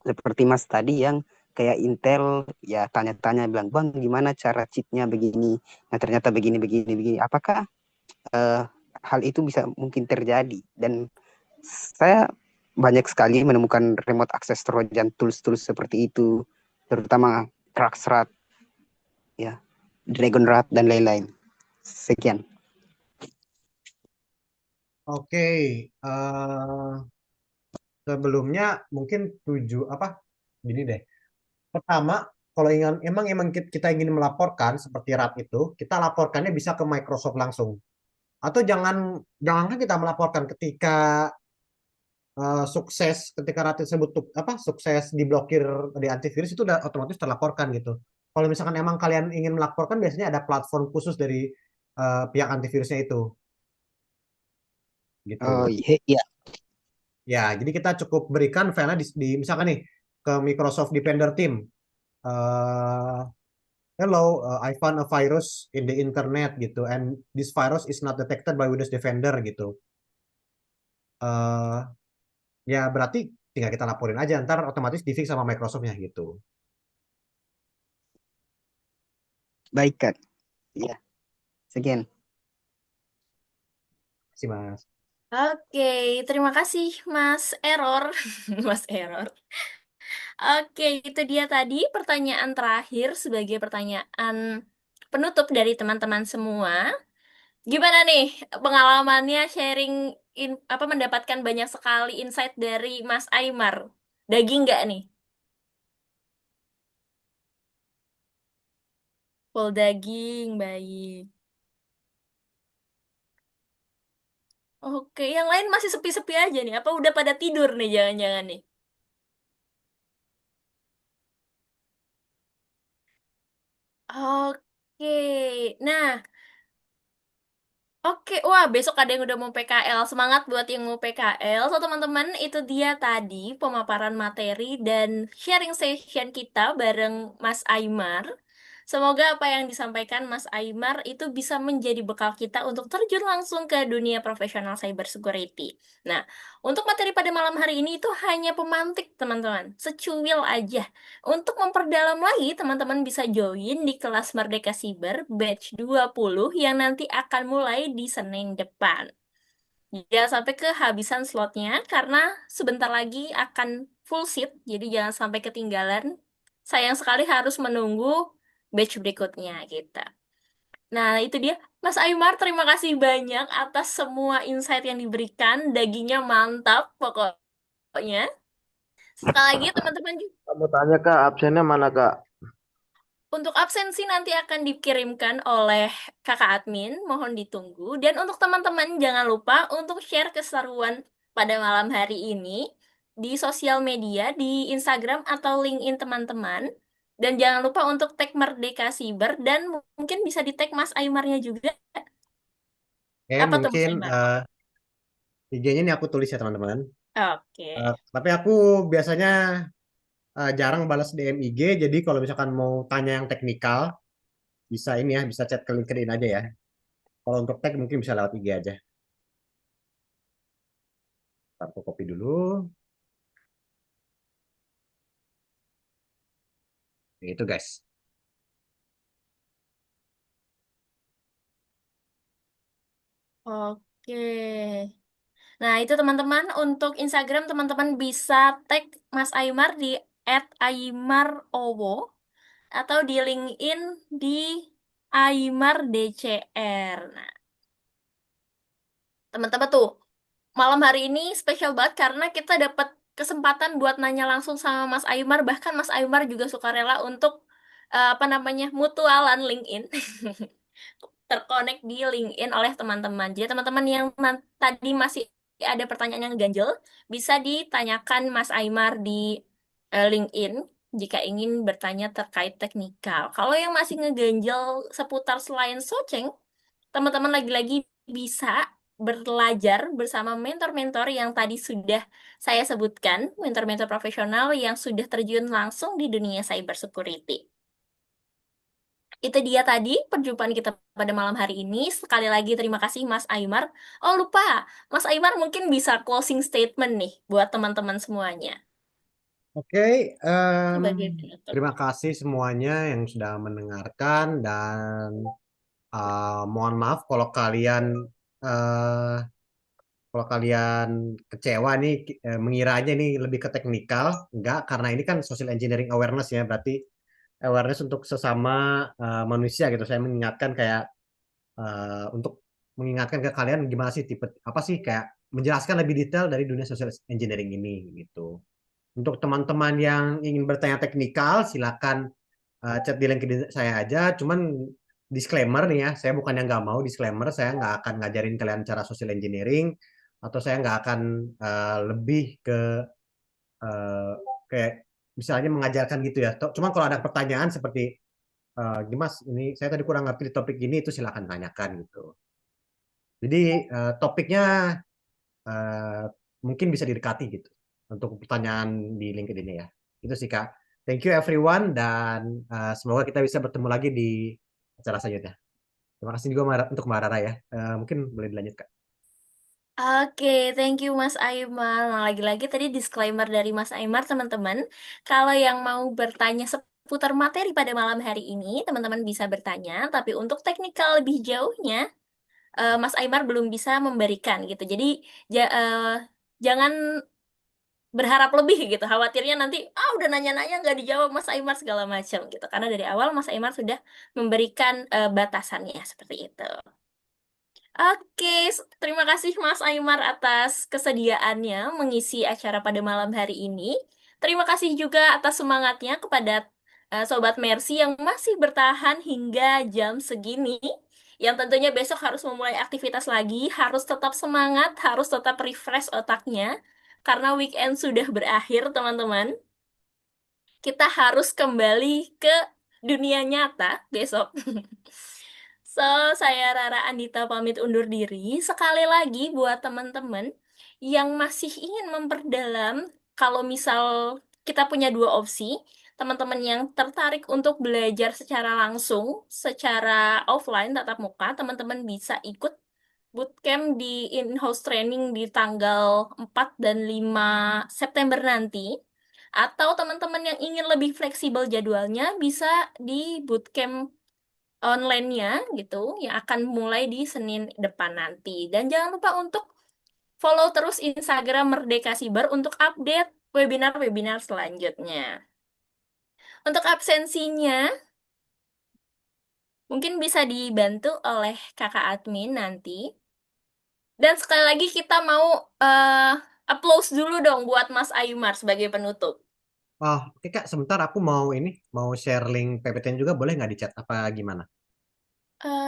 Speaker 9: Seperti Mas tadi yang kayak Intel ya tanya-tanya bilang bang gimana cara cheatnya begini, nah ternyata begini begini begini. Apakah hal itu bisa mungkin terjadi? Dan saya banyak sekali menemukan remote access Trojan tools-tools seperti itu, terutama Crackstrat, ya, Dragonrat dan lain-lain. Sekian.
Speaker 2: Oke, sebelumnya mungkin gini deh. Pertama, kalau emang kita ingin melaporkan seperti RAT itu, kita laporkannya bisa ke Microsoft langsung. Atau jangankan kita melaporkan ketika RAT tersebut sukses diblokir di antivirus itu udah otomatis terlaporkan gitu. Kalau misalkan emang kalian ingin melaporkan biasanya ada platform khusus dari pihak antivirusnya itu gitu.
Speaker 9: Oh iya.
Speaker 2: Ya, jadi kita cukup berikan filenya misalkan nih ke Microsoft Defender Team. uh, Hello, I found a virus in the internet gitu, and this virus is not detected by Windows Defender gitu. uh, Ya berarti tinggal kita laporin aja, ntar otomatis di fix sama Microsoftnya gitu.
Speaker 9: Baik kan. Iya. Sekian.
Speaker 2: Sih Mas.
Speaker 4: Oke, terima kasih Mas Error. Mas Error. Oke, itu dia tadi pertanyaan terakhir sebagai pertanyaan penutup dari teman-teman semua. Gimana nih pengalamannya sharing mendapatkan banyak sekali insight dari Mas Aymar? Daging nggak nih? Full daging, baik. Oke, yang lain masih sepi-sepi aja nih. Apa udah pada tidur nih jangan-jangan nih? Oke. Nah, oke, wah besok ada yang udah mau PKL. Semangat buat yang mau PKL. So teman-teman, itu dia tadi pemaparan materi dan sharing session kita bareng Mas Aimar. Semoga apa yang disampaikan Mas Aimar itu bisa menjadi bekal kita untuk terjun langsung ke dunia profesional cyber security. Nah, untuk materi pada malam hari ini itu hanya pemantik, teman-teman. Secuil aja. Untuk memperdalam lagi, teman-teman bisa join di kelas Merdeka Siber batch 20 yang nanti akan mulai di Senin depan. Jangan sampai kehabisan slotnya karena sebentar lagi akan full seat, jadi jangan sampai ketinggalan. Sayang sekali harus menunggu batch berikutnya kita. Nah, itu dia. Mas Aymar, terima kasih banyak atas semua insight yang diberikan. Dagingnya mantap pokoknya. Sekali lagi teman-teman,
Speaker 10: Kamu tanya Kak, absennya mana Kak?
Speaker 4: untuk absensi nanti akan dikirimkan oleh kakak admin, mohon ditunggu. Dan untuk teman-teman jangan lupa untuk share keseruan pada malam hari ini di sosial media, di Instagram atau LinkedIn teman-teman. Dan jangan lupa untuk tag Merdeka Siber dan mungkin bisa di tag Mas Aimarnya juga.
Speaker 2: Oke,
Speaker 4: Apa tuh Mas
Speaker 2: mungkin
Speaker 4: Aimar?
Speaker 2: IG-nya ini aku tulis ya teman-teman.
Speaker 4: Oke.
Speaker 2: Tapi aku biasanya jarang balas DM IG, jadi kalau misalkan mau tanya yang teknikal, bisa ini ya, bisa chat ke LinkedIn aja ya. Kalau untuk tag mungkin bisa lewat IG aja. Ntar aku copy dulu. Itu guys.
Speaker 4: Oke. Nah, itu teman-teman untuk Instagram teman-teman bisa tag Mas Aimar di @aimarowo atau di LinkedIn di Aimar DCR. Nah, teman-teman tuh malam hari ini spesial banget karena kita dapat kesempatan buat nanya langsung sama Mas Aimar. Bahkan Mas Aimar juga sukarela untuk apa namanya mutualan LinkedIn. Terkonek di LinkedIn oleh teman-teman. Jadi teman-teman yang tadi masih ada pertanyaan yang ganjel, bisa ditanyakan Mas Aimar di LinkedIn jika ingin bertanya terkait teknikal. Kalau yang masih ngeganjel seputar selain Socing, teman-teman lagi-lagi bisa belajar bersama mentor-mentor yang tadi sudah saya sebutkan, mentor-mentor profesional yang sudah terjun langsung di dunia cyber security. Itu dia tadi perjumpaan kita pada malam hari ini. Sekali lagi terima kasih Mas Aimar. Oh lupa, Mas Aimar mungkin bisa closing statement nih buat teman-teman semuanya.
Speaker 2: Oke,
Speaker 4: Sebagai penutup.
Speaker 2: terima kasih semuanya yang sudah mendengarkan dan mohon maaf eh, kalau kalian kecewa nih mengiranya ini lebih ke teknikal, enggak karena ini kan social engineering awareness ya, berarti awareness untuk sesama manusia gitu. Saya mengingatkan kayak untuk mengingatkan ke kalian gimana sih tipe apa sih kayak menjelaskan lebih detail dari dunia social engineering ini gitu. Untuk teman-teman yang ingin bertanya teknikal, silakan chat di LinkedIn saya aja. Cuman disclaimer nih ya, saya bukan yang nggak mau disclaimer, saya nggak akan ngajarin kalian cara social engineering atau saya nggak akan lebih ke kayak misalnya mengajarkan gitu ya. Cuman kalau ada pertanyaan seperti Dimas, ini saya tadi kurang ngerti di topik ini, itu silakan tanyakan gitu. Jadi topiknya eh, mungkin bisa didekati gitu untuk pertanyaan di LinkedIn ya. Itu sih Kak. Thank you everyone dan semoga kita bisa bertemu lagi di acara selanjutnya. Terima kasih juga untuk Mbak Rara ya. Mungkin boleh dilanjut Kak.
Speaker 4: Oke, thank you Mas Aimar. Nah, lagi-lagi tadi disclaimer dari Mas Aimar, teman-teman. Kalau yang mau bertanya seputar materi pada malam hari ini, teman-teman bisa bertanya. Tapi untuk teknikal lebih jauhnya, Mas Aimar belum bisa memberikan gitu. Jadi jangan berharap lebih gitu. Khawatirnya nanti udah nanya-nanya nggak dijawab Mas Aimar segala macam gitu. Karena dari awal Mas Aimar sudah memberikan batasannya seperti itu. Oke, terima kasih Mas Aimar atas kesediaannya mengisi acara pada malam hari ini. Terima kasih juga atas semangatnya kepada Sobat Mercy yang masih bertahan hingga jam segini, yang tentunya besok harus memulai aktivitas lagi, harus tetap semangat, harus tetap refresh otaknya, karena weekend sudah berakhir, teman-teman. Kita harus kembali ke dunia nyata besok. So, saya Rara Andita pamit undur diri. Sekali lagi buat teman-teman yang masih ingin memperdalam, kalau misal kita punya dua opsi, teman-teman yang tertarik untuk belajar secara langsung, secara offline, tatap muka, teman-teman bisa ikut bootcamp di in-house training di tanggal 4 dan 5 September nanti. Atau teman-teman yang ingin lebih fleksibel jadwalnya bisa di bootcamp online-nya gitu yang akan mulai di Senin depan nanti. Dan jangan lupa untuk follow terus Instagram Merdeka Siber untuk update webinar-webinar selanjutnya. Untuk absensinya mungkin bisa dibantu oleh kakak admin nanti. Dan sekali lagi kita mau applause dulu dong buat Mas Aymar sebagai penutup.
Speaker 2: Oh, oke Kak, sebentar aku mau share link PPT juga boleh nggak di chat apa gimana?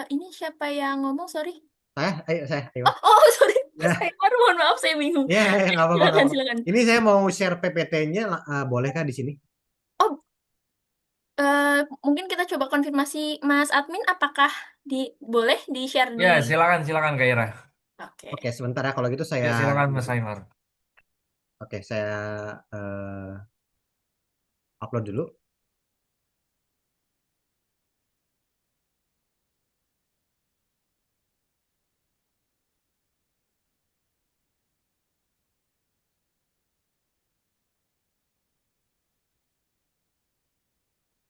Speaker 4: Ini siapa yang ngomong? Sorry.
Speaker 2: Ayo.
Speaker 4: Oh, sorry. Mas
Speaker 2: Ya,
Speaker 4: Aymar, mohon maaf saya bingung.
Speaker 2: ya, nggak apa-apa, nggak
Speaker 4: Silakan,
Speaker 2: apa-apa.
Speaker 4: silakan.
Speaker 2: Ini saya mau share PPT-nya, boleh Kak di sini?
Speaker 4: Oh, mungkin kita coba konfirmasi Mas Admin, apakah boleh di-share di...
Speaker 1: Ya, silakan Kak Ira.
Speaker 4: Oke.
Speaker 2: Oke, sebentar ya. Kalau gitu
Speaker 1: Ya,
Speaker 2: saya,
Speaker 1: silakan Mas Aymar.
Speaker 2: oke, saya upload dulu.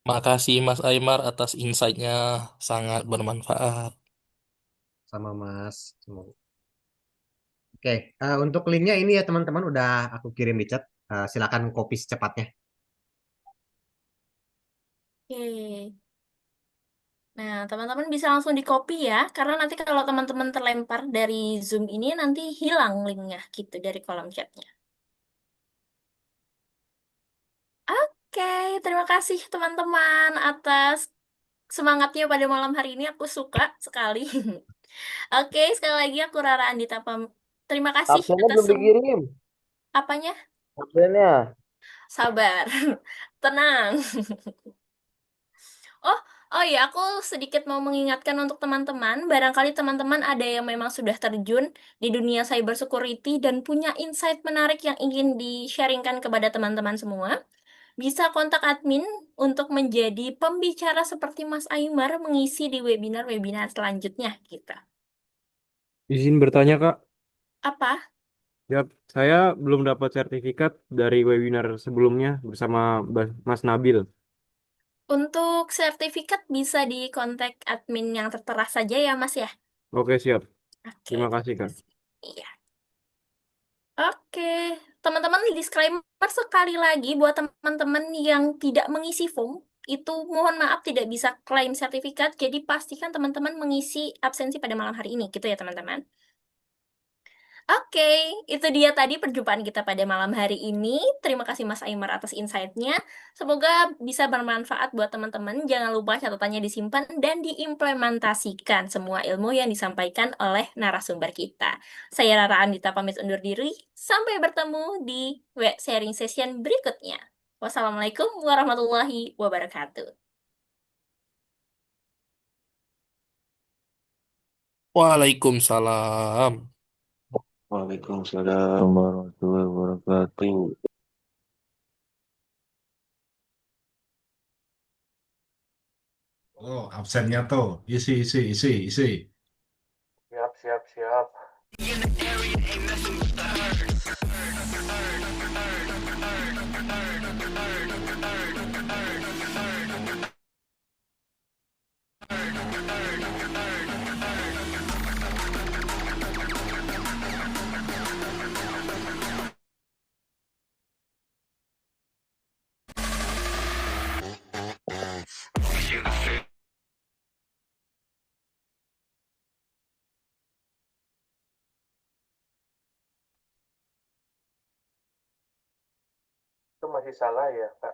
Speaker 3: Makasih Mas Aymar atas insight-nya, sangat bermanfaat.
Speaker 2: Sama Mas. Oke, untuk linknya ini ya teman-teman udah aku kirim di chat. Silakan copy secepatnya.
Speaker 4: Oke. Nah, teman-teman bisa langsung di-copy ya, karena nanti kalau teman-teman terlempar dari Zoom ini, nanti hilang linknya gitu dari kolom chatnya. Oke, terima kasih teman-teman atas semangatnya pada malam hari ini. Aku suka sekali. Oke, sekali lagi aku Rara Andita terima kasih
Speaker 10: Absennya
Speaker 4: atas
Speaker 10: belum dikirim.
Speaker 4: apanya?
Speaker 10: Absennya.
Speaker 4: Sabar. Tenang. Oh, oh ya, aku sedikit mau mengingatkan untuk teman-teman, barangkali teman-teman ada yang memang sudah terjun di dunia cyber security dan punya insight menarik yang ingin di-sharingkan kepada teman-teman semua. Bisa kontak admin untuk menjadi pembicara seperti Mas Aymar mengisi di webinar-webinar selanjutnya kita.
Speaker 5: Izin bertanya, Kak.
Speaker 4: Apa?
Speaker 5: Ya, saya belum dapat sertifikat dari webinar sebelumnya bersama Mas Nabil.
Speaker 4: Untuk sertifikat bisa di kontak admin yang tertera saja ya, Mas ya.
Speaker 5: Oke, siap.
Speaker 4: Oke,
Speaker 5: Terima kasih,
Speaker 4: terima
Speaker 5: Kak.
Speaker 4: kasih. Iya. Oke, teman-teman disclaimer sekali lagi buat teman-teman yang tidak mengisi form, itu mohon maaf tidak bisa klaim sertifikat, jadi pastikan teman-teman mengisi absensi pada malam hari ini, gitu ya teman-teman. Oke, itu dia tadi perjumpaan kita pada malam hari ini. Terima kasih Mas Aymar atas insight-nya. Semoga bisa bermanfaat buat teman-teman. Jangan lupa catatannya disimpan dan diimplementasikan semua ilmu yang disampaikan oleh narasumber kita. Saya Rara Andita pamit undur diri. Sampai bertemu di web sharing session berikutnya. Wassalamualaikum warahmatullahi wabarakatuh.
Speaker 3: Waalaikumsalam.
Speaker 10: Waalaikumsalam warahmatullahi wabarakatuh.
Speaker 11: Oh, absennya tuh. Isi.
Speaker 10: Siap, siap, siap. Itu masih salah ya, Kak?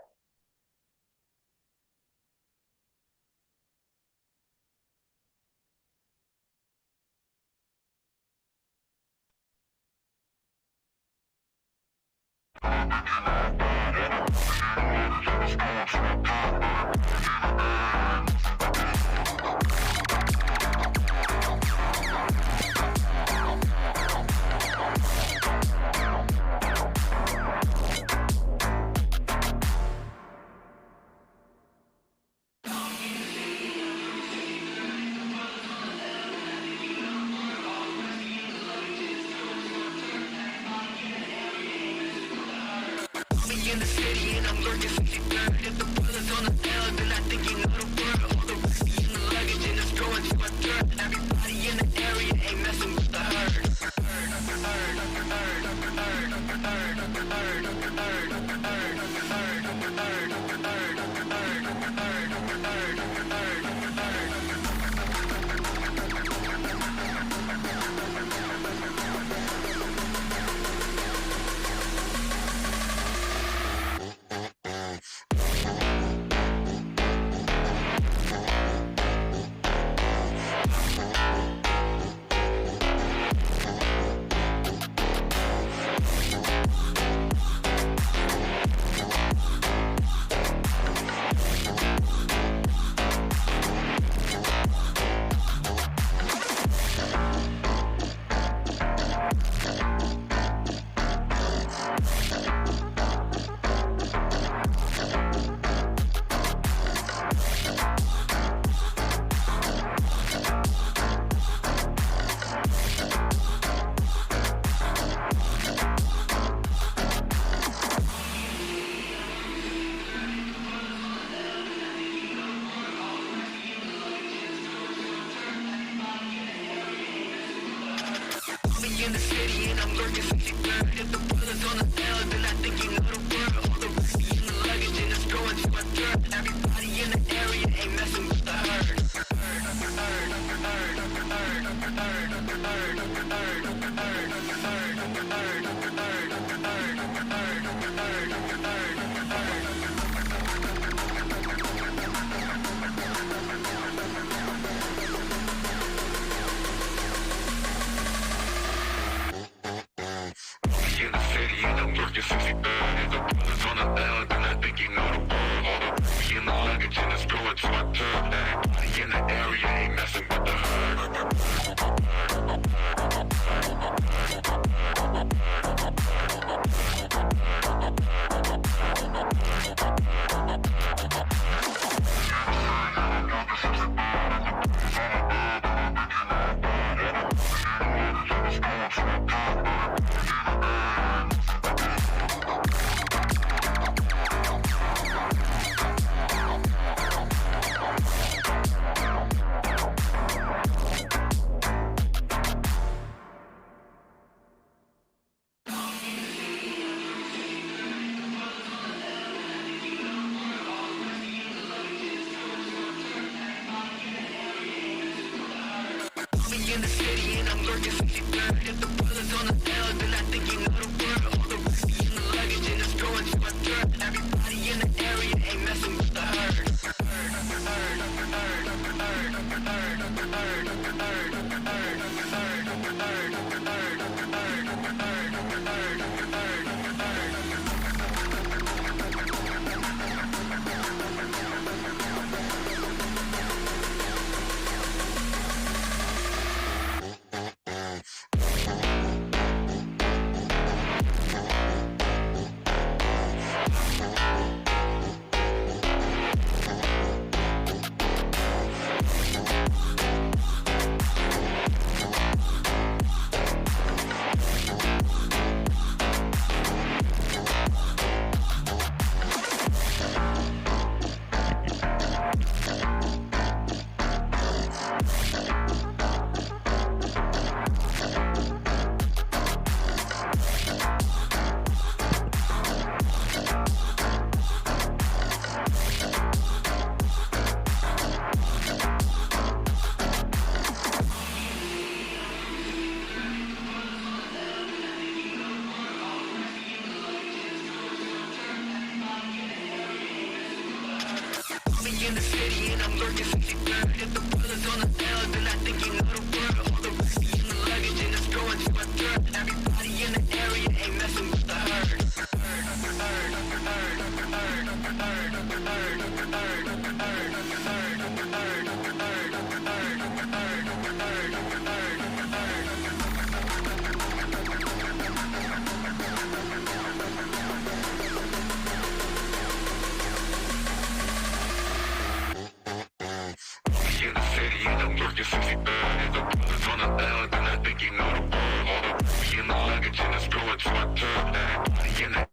Speaker 12: In the luggage and the store, it's my turn. In the